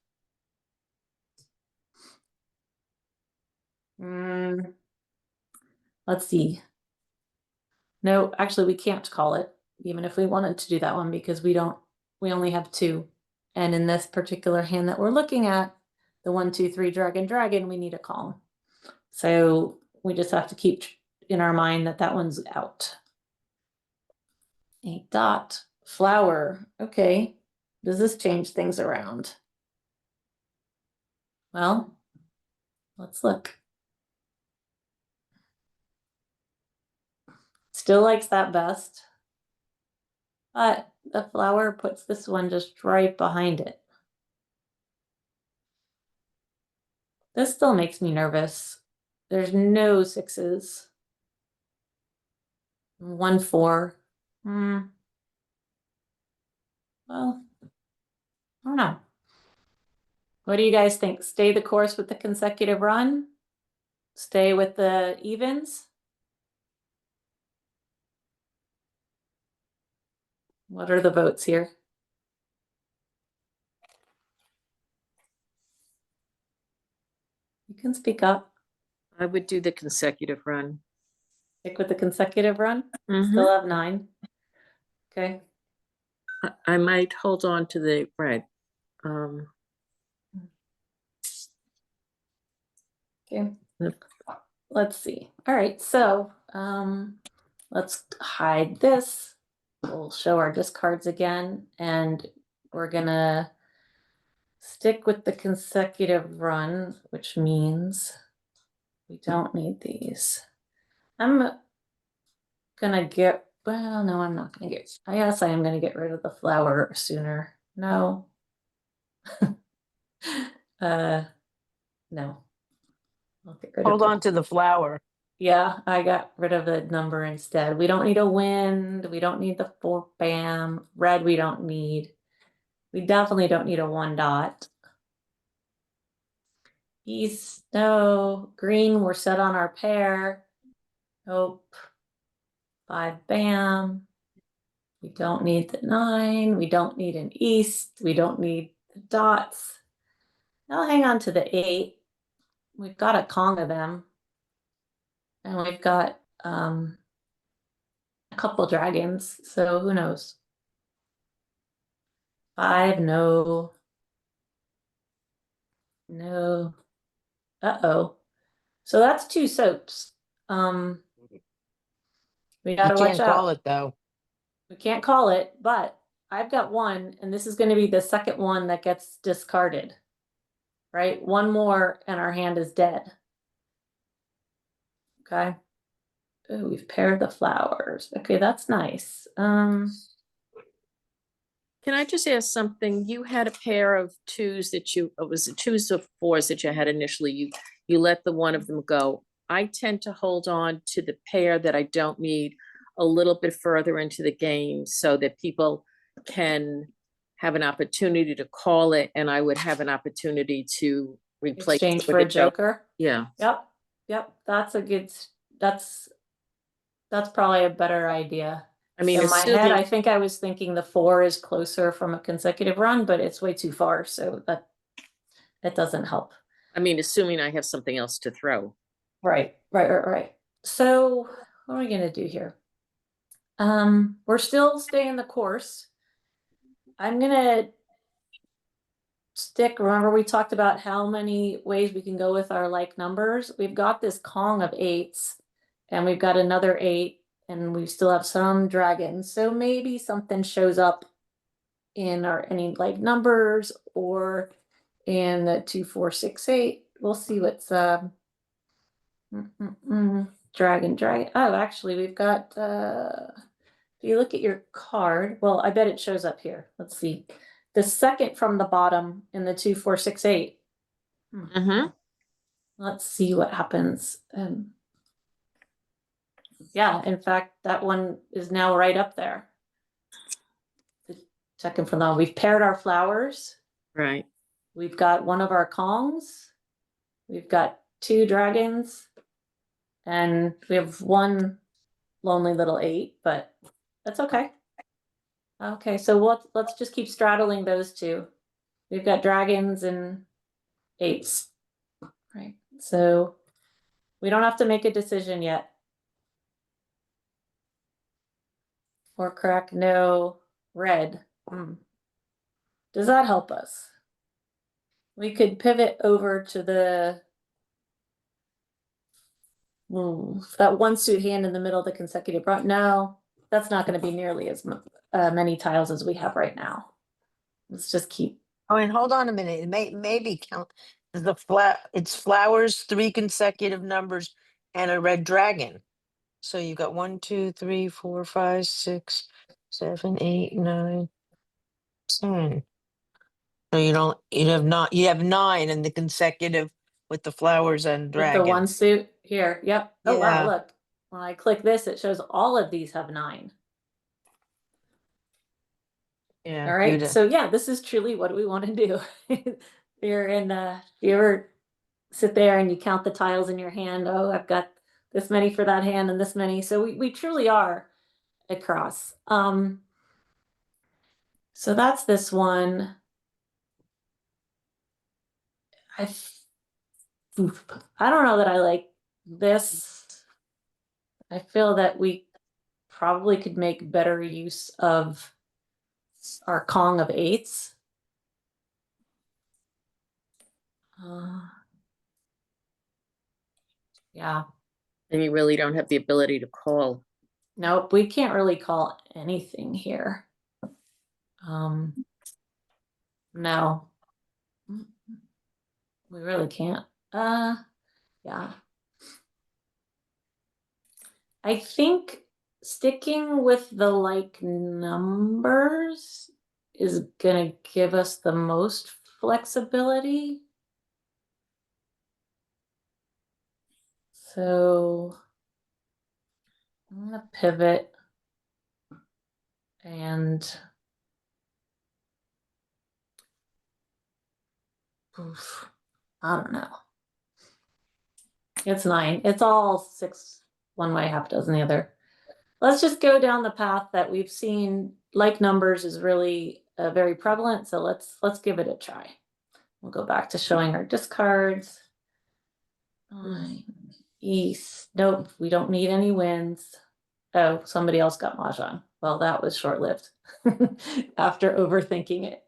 S1: Let's see. No, actually we can't call it, even if we wanted to do that one, because we only have 2. And in this particular hand that we're looking at, the 1, 2, 3 dragon, we need a call. So we just have to keep in our mind that one's out. 8 dot, flower, okay. Does this change things around? Well, let's look. Still likes that best, but the flower puts this one just right behind it. This still makes me nervous. There's no 6s. 1, 4. Well, I don't know. What do you guys think? Stay the course with the consecutive run? Stay with the evens? What are the votes here? You can speak up.
S5: I would do the consecutive run.
S1: Stick with the consecutive run?
S5: Mhm.
S1: Still have 9. Okay.
S5: I might hold on to the red.
S1: Okay.
S5: Yep.
S1: Let's see. All right, so let's hide this. We'll show our discards again, and we're gonna stick with the consecutive run, which means we don't need these. I'm gonna get, well, no, I'm not gonna get, I guess I am gonna get rid of the flower sooner. No. No. I'll get rid
S6: Hold
S1: of
S6: on to the flower.
S1: Yeah, I got rid of the number instead. We don't need a wind. We don't need the 4 bam. Red we don't need. We definitely don't need a 1 dot. East, no. Green, we're set on our pair. Nope. 5 bam. We don't need the 9. We don't need an east. We don't need the dots. I'll hang on to the 8. We've got a Kong of them. And we've got a couple dragons, so who knows? 5, no. No. Uh-oh. So that's 2 soaps. We
S6: You
S1: gotta watch
S6: can't call
S1: out.
S6: it though.
S1: We can't call it, but I've got 1, and this is gonna be the second one that gets discarded. Right? 1 more and our hand is dead. Okay. Oh, we've paired the flowers. Okay, that's nice.
S5: Can I just ask something? You had a pair of 2s that was it 2s or 4s that you had initially. You let the one of them go. I tend to hold on to the pair that I don't need. a little bit further into the game so that people can have an opportunity to call it, and I would have an opportunity to replace it
S1: Exchange
S5: with
S1: for a
S5: joker.
S1: joker.
S5: Yeah,
S1: Yep, yep, that's a good, that's probably a better idea.
S5: I mean,
S1: In my head,
S5: assuming,
S1: I think I was thinking the 4 is closer from a consecutive run, but it's way too far, so that doesn't help.
S5: assuming I have something else to throw.
S1: Right. So what are we gonna do here? We're still staying the course. I'm gonna stick, remember we talked about how many ways we can go with our like numbers. We've got this Kong of 8s, and we've got another 8, and we still have some dragons. So maybe something shows up in our any like numbers or in the 2, 4, 6, 8. We'll see what's dragon. Oh, actually we've got if you look at your card, well, I bet it shows up here. Let's see. The second from the bottom in the 2, 4, 6, 8.
S5: Mm-hmm.
S1: Let's see what happens. Yeah, in fact, that one is now right up there. The second from the bottom. We've paired our flowers.
S5: Right.
S1: We've got one of our Kongs. We've got 2 dragons. And we have 1 lonely little 8, but that's okay. Okay, so let's just keep straddling those 2. We've got dragons and 8s. Right. So we don't have to make a decision yet. Or crack no red. Does that help us? We could pivot over to the that 1 suit hand in the middle of the consecutive run. No, that's not going to be nearly as many tiles as we have right now. Let's just keep.
S6: Oh, and hold on a minute. It maybe count it's flowers, 3 consecutive numbers, and a red dragon. So you've got 1, 2, 3, 4, 5, 6, 7, 8, 9, 10. So you have 9 in the consecutive with the flowers and
S1: With the 1
S6: dragon.
S1: suit here. Yep. Oh wow,
S6: Yeah.
S1: look. When I click this, it shows all of these have 9.
S6: Yeah.
S1: All right. So yeah, this is truly what we want to do. You're in you ever sit there and you count the tiles in your hand? Oh, I've got this many for that hand and this many. So we truly are across. So that's this one. I don't know that I like this. I feel that we probably could make better use of our Kong of 8s. Yeah.
S5: And you really don't have the ability to call.
S1: Nope, we can't really call anything here. No. We really can't. Yeah. I think sticking with the like numbers is gonna give us the most flexibility. So I'm gonna pivot and I don't know. It's 9. It's all 6 one way, half dozen the other. Let's just go down the path that we've seen. Like numbers is really very prevalent, so let's give it a try. We'll go back to showing our discards. 9 east. Nope, we don't need any wins. Oh, somebody else got Mah Jongg. Well, that was short-lived after overthinking it.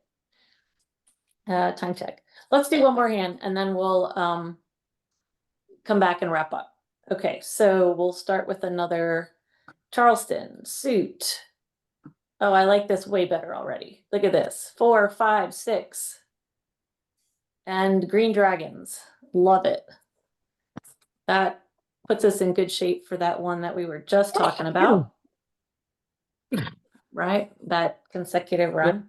S1: Time check. Let's do one more hand and then we'll come back and wrap up. Okay, so we'll start with another Charleston suit. Oh, I like this way better already. Look at this. 4, 5, 6. And green dragons. Love it. That puts us in good shape for that one that we were just talking about. Right? That consecutive run.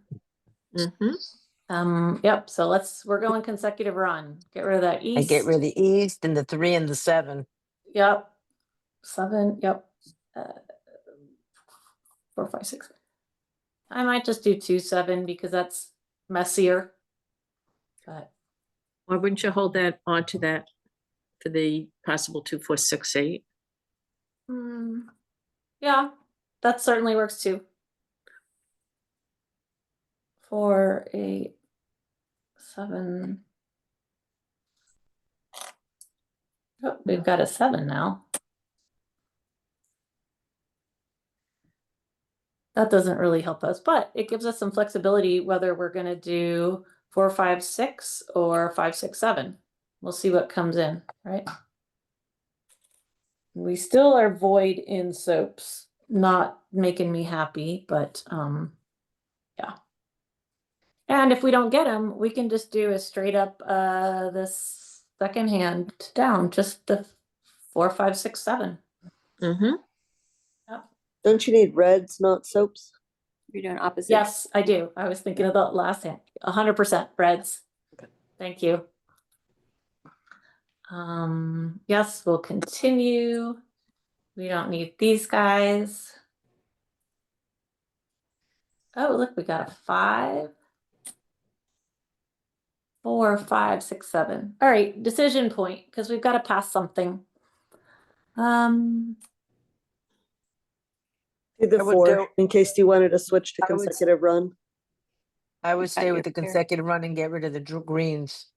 S5: Mm-hmm.
S1: Yep. So we're going consecutive run. Get rid of that
S6: I
S1: east.
S6: get rid of the east and the 3 and the 7.
S1: Yep. 7. Yep. 4, 5, 6. I might just do 2, 7 because that's messier. But
S5: Why wouldn't you hold that onto that for the possible 2, 4, 6, 8?
S1: yeah, that certainly works too. 4, 8, 7. Oh, we've got a 7 now. That doesn't really help us, but it gives us some flexibility whether we're going to do 4, 5, 6 or 5, 6, 7. We'll see what comes in, right? We still are void in soaps, not making me happy, but yeah. And if we don't get them, we can just do a straight up this second hand down, just the 4, 5, 6, 7.
S5: Mm-hmm.
S7: Don't you need reds, not soaps?
S8: You're doing opposite.
S1: Yes, I do. I was thinking of the last hand. 100% reds.
S7: Okay.
S1: Thank you. Yes, we'll continue. We don't need these guys. Oh, look, we got a 5. 4, 5, 6, 7. All right, decision point, because we've got to pass something.
S7: Do the
S6: I would
S7: 4
S6: do-
S7: in case you wanted to switch to
S6: I would s-
S7: consecutive run.
S6: I would
S8: Got
S6: stay
S8: your
S6: with the
S8: pair.
S6: consecutive run and get rid of the greens.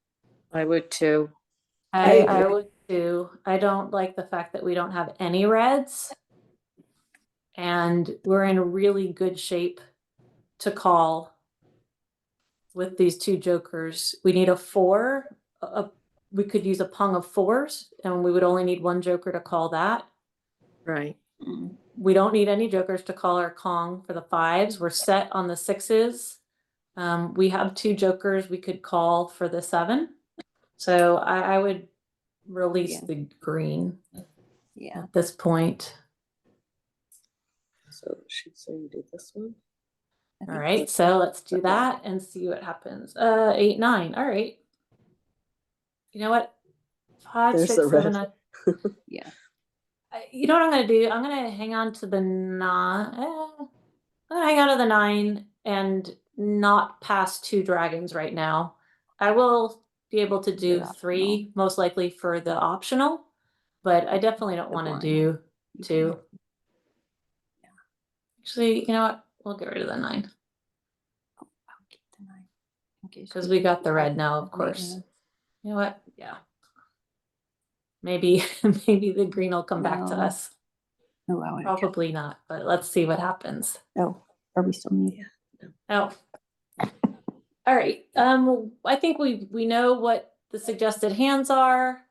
S5: I would too.
S1: I
S7: agree.
S1: would too. I don't like the fact that we don't have any reds. And we're in a really good shape to call with these 2 jokers. We need a 4. We could use a pung of 4s, and we would only need 1 joker to call that.
S5: Right.
S1: We don't need any jokers to call our Kong for the 5s. We're set on the 6s. We have 2 jokers we could call for the 7. So I would release
S8: Yeah.
S1: the green
S8: Yeah.
S1: at this point.
S7: So she'd say you do this one.
S8: I
S1: All
S8: think
S1: right, so let's do that and see what happens. 8, 9. All right. You know what? 5,
S7: There's
S1: 6,
S7: the red.
S1: 7.
S8: Yeah.
S1: You know what I'm gonna do? I'm gonna hang on to the 9. I'm gonna hang on to the 9 and not pass 2 dragons right now. I will be able to do
S8: optional.
S1: 3, most likely for the optional, but I definitely don't
S8: The
S1: want to
S8: boring
S1: do
S8: one.
S1: 2. Actually, you know what? We'll get rid of the 9
S8: I'll keep the 9 in case
S1: because
S8: we
S1: we got the
S8: have
S1: red now, of
S8: the
S1: course.
S8: maintenance.
S1: You know what? Yeah. Maybe maybe the green will come back to
S8: No.
S1: us.
S8: Oh, I would.
S1: Probably not, but let's see what happens.
S8: Oh, are we still need?
S1: Oh. All right. I think we know what the suggested hands are.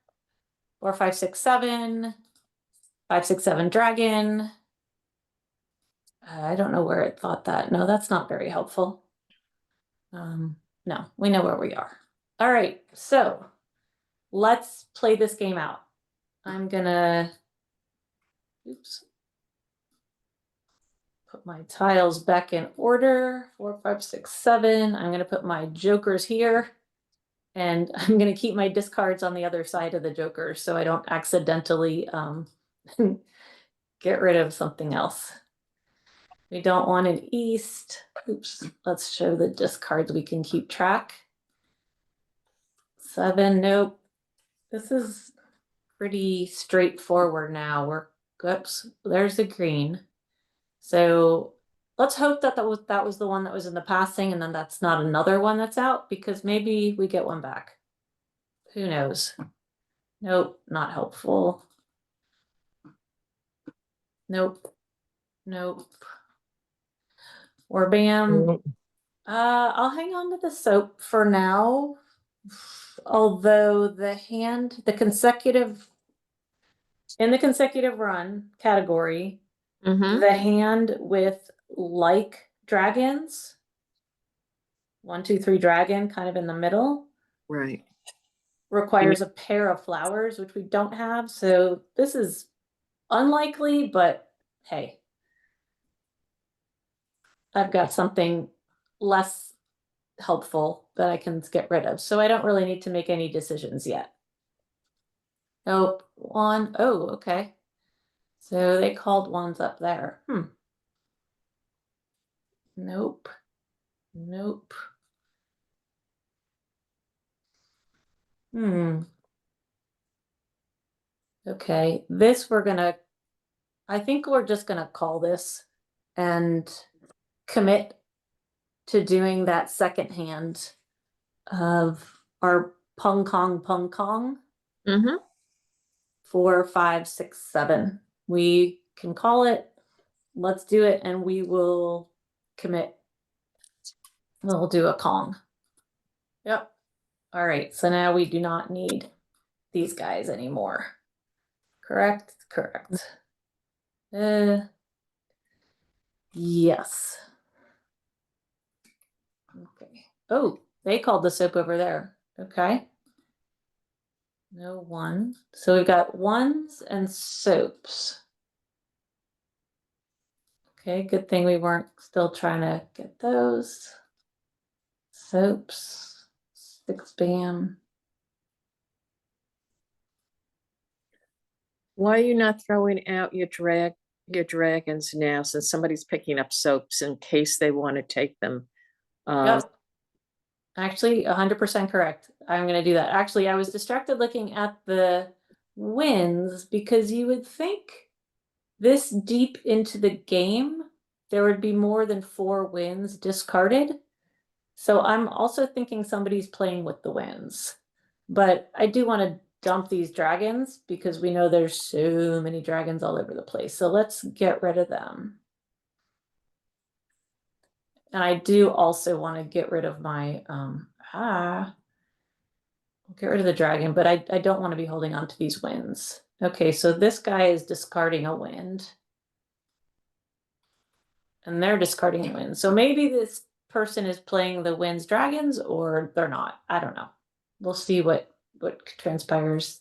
S1: 4, 5, 6, 7. 5, 6, 7 dragon. I don't know where it thought that. No, that's not very helpful. No, we know where we are. All right, so let's play this game out. I'm gonna, oops, put my tiles back in order. 4, 5, 6, 7. I'm gonna put my jokers here. And I'm gonna keep my discards on the other side of the jokers so I don't accidentally get rid of something else. We don't want an east. Oops, let's show the discards we can keep track. 7, nope. This is pretty straightforward now. Oops, there's the green. So let's hope that that was the one that was in the passing and then that's not another one that's out because maybe we get one back. Who knows? Nope, not helpful. Nope. Nope. Or bam. I'll hang on to the soap for now. Although the consecutive run category,
S5: Mm-hmm.
S1: the hand with like dragons, 1, 2, 3 dragon, kind of in the middle,
S5: Right.
S1: requires a pair of flowers, which we don't have. So this is unlikely, but hey, I've got something less helpful that I can get rid of. So I don't really need to make any decisions yet. Nope, 1. Oh, okay. So they called 1s up there. Nope. Nope. Okay, this I think we're just gonna call this and commit to doing that second hand of our pung kong.
S5: Mm-hmm.
S1: 4, 5, 6, 7. We can call it. Let's do it, and we will commit. We'll do a Kong. Yep. All right. So now we do not need these guys anymore. Correct? Correct. Yes. Okay. Oh, they called the soap over there. Okay. No one. So we've got ones and soaps. Okay, good thing we weren't still trying to get those. Soaps, 6 bam.
S5: Why are you not throwing out your dragons now, since somebody's picking up soaps in case they want to take them?
S1: Yep. Actually, 100% correct. I'm going to do that. Actually, I was distracted looking at the wins because you would think this deep into the game, there would be more than 4 wins discarded. So I'm also thinking somebody's playing with the wins. But I do want to dump these dragons because we know there's so many dragons all over the place. So let's get rid of them. And I do also want to get rid of my get rid of the dragon, but I don't want to be holding on to these winds. Okay, so this guy is discarding a wind. And they're discarding a wind. So maybe this person is playing the winds dragons or they're not. I don't know. We'll see what transpires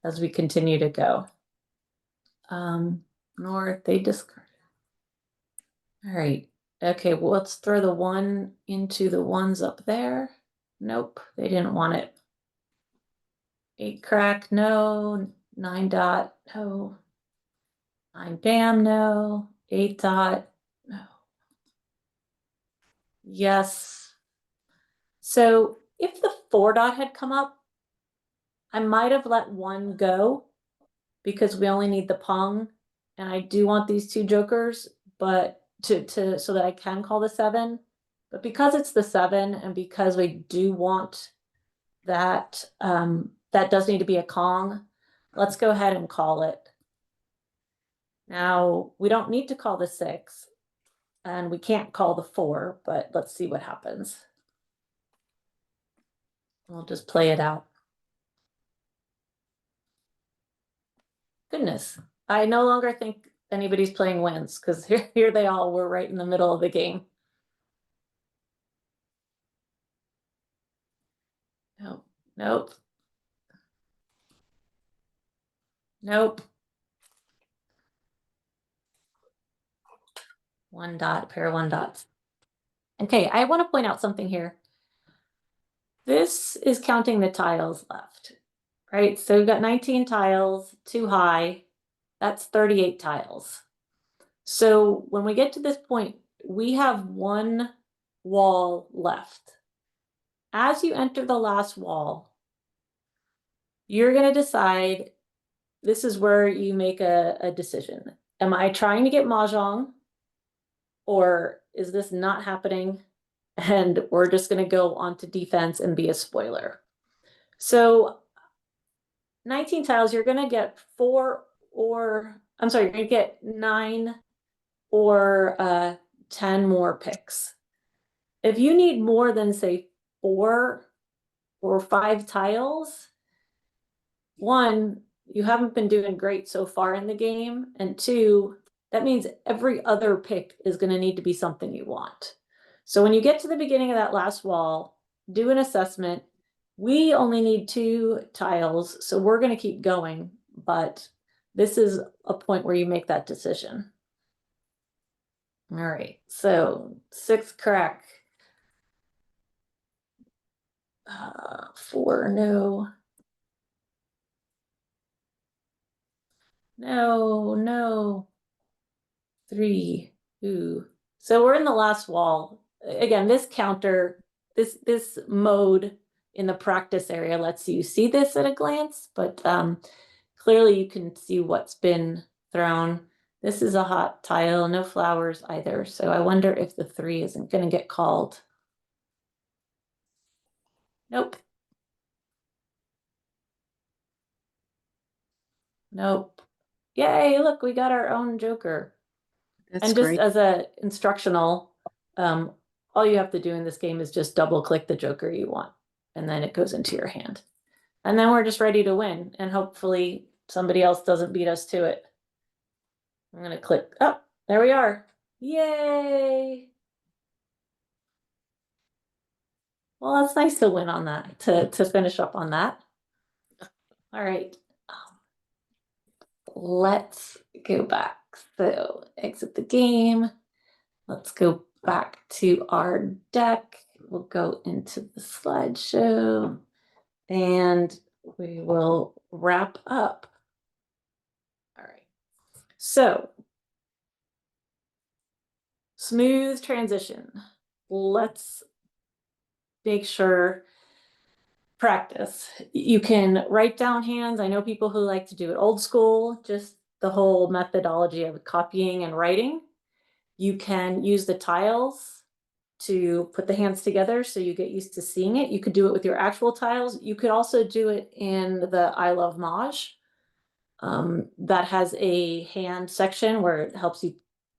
S1: as we continue to go. Nor they discarded. All right. Okay, well, let's throw the 1 into the ones up there. Nope, they didn't want it. 8 crack, no. 9 dot, no. 9 bam, no. 8 dot, no. Yes. So if the 4 dot had come up, I might have let 1 go because we only need the pung, and I do want these 2 jokers, but to so that I can call the 7. But because it's the 7, and because we do want that, that does need to be a Kong, let's go ahead and call it. Now, we don't need to call the 6, and we can't call the 4, but let's see what happens. We'll just play it out. Goodness, I no longer think anybody's playing wins because here they all were right in the middle of the game. Nope, nope. Nope. 1 dot, pair of 1 dots. Okay, I want to point out something here. This is counting the tiles left, right? So we've got 19 tiles, too high. That's 38 tiles. So when we get to this point, we have 1 wall left. As you enter the last wall, you're going to decide, this is where you make a decision. Am I trying to get Mah Jongg, or is this not happening? And we're just going to go on to defense and be a spoiler. So 19 tiles, you're going to get 4 or, I'm sorry, you're going to get 9 or 10 more picks. If you need more than, say, 4 or 5 tiles, 1, you haven't been doing great so far in the game, and 2, that means every other pick is going to need to be something you want. So when you get to the beginning of that last wall, do an assessment. We only need 2 tiles, so we're going to keep going, but this is a point where you make that decision. All right, so 6 crack. 4, no. No, no. 3, ooh, So we're in the last wall. Again, this counter, this mode in the practice area lets you see this at a glance, but clearly you can see what's been thrown. This is a hot tile, no flowers either. So I wonder if the 3 isn't going to get called. Nope. Nope. Yay, look, we got our own joker.
S5: That's
S1: And just
S5: great.
S1: as a instructional, all you have to do in this game is just double click the joker you want, and then it goes into your hand. And then we're just ready to win, and hopefully somebody else doesn't beat us to it. I'm gonna click, oh, there we are. Yay! Well, it's nice to win on that, to finish up on that. All right. Let's go back. So exit the game. Let's go back to our deck. We'll go into the slideshow and we will wrap up. All right. So smooth transition. Let's make sure practice. You can write down hands. I know people who like to do it old school, just the whole methodology of copying and writing. You can use the tiles to put the hands together so you get used to seeing it. You could do it with your actual tiles. You could also do it in the I Love Maj. That has a hand section where it helps you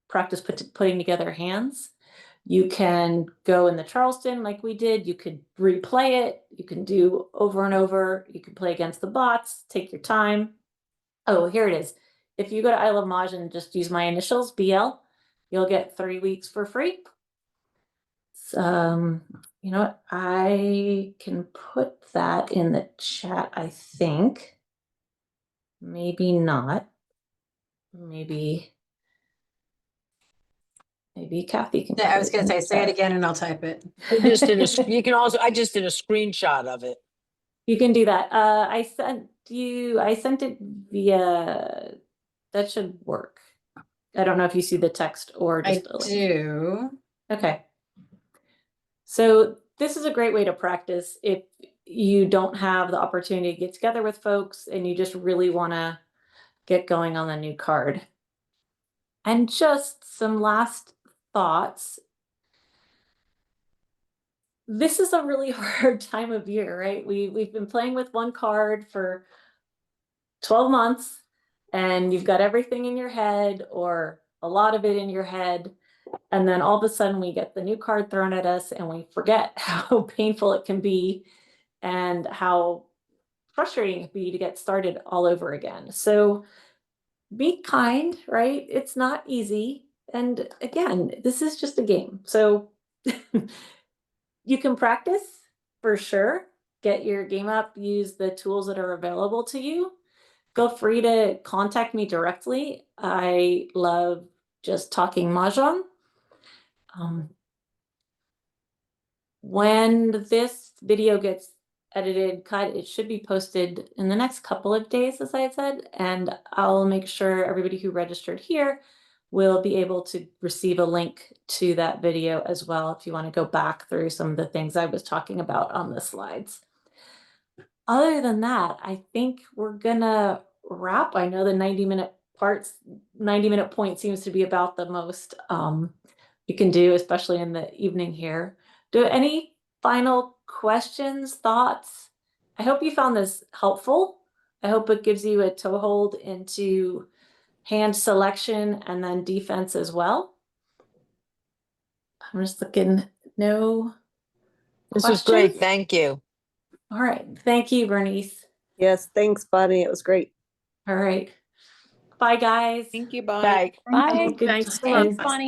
S1: practice putting together hands. You can go in the Charleston like we did. You could replay it. You can do over and over. You can play against the bots, take your time. Oh, here it is. If you go to I Love Maj and just use my initials, BL, you'll get 3 weeks for free. You know what? I can put that in the chat, I think. Maybe not. Maybe Kathy can.
S2: Yeah, I was gonna say it again and I'll type it.
S6: I just did a screenshot of it.
S1: You can do that. I sent it via, that should work. I don't know if you see the text or
S2: I
S1: just a link.
S2: do.
S1: Okay. So this is a great way to practice if you don't have the opportunity to get together with folks and you just really want to get going on the new card. And just some last thoughts. This is a really hard time of year, right? We've been playing with one card for 12 months and you've got everything in your head or a lot of it in your head. And then all of a sudden we get the new card thrown at us and we forget how painful it can be and how frustrating it can be to get started all over again. So be kind, right? It's not easy. And again, this is just a game. So you can practice for sure. Get your game up, use the tools that are available to you. Feel free to contact me directly. I love just talking Mah Jongg. When this video gets edited, cut, it should be posted in the next couple of days, as I said, and I'll make sure everybody who registered here will be able to receive a link to that video as well if you want to go back through some of the things I was talking about on the slides. Other than that, I think we're gonna wrap. I know the 90-minute point seems to be about the most you can do, especially in the evening here. Do any final questions, thoughts? I hope you found this helpful. I hope it gives you a toehold into hand selection and then defense as well. I'm just looking, no
S6: This
S1: questions?
S6: was great. Thank you.
S1: All right. Thank you, Bernice.
S7: Yes, thanks, Bonnie. It was great.
S1: All right. Bye, guys.
S3: Thank you, Bonnie.
S6: Bye.
S8: Bye.
S1: Good
S5: Thanks,
S1: playing.
S8: Bonnie.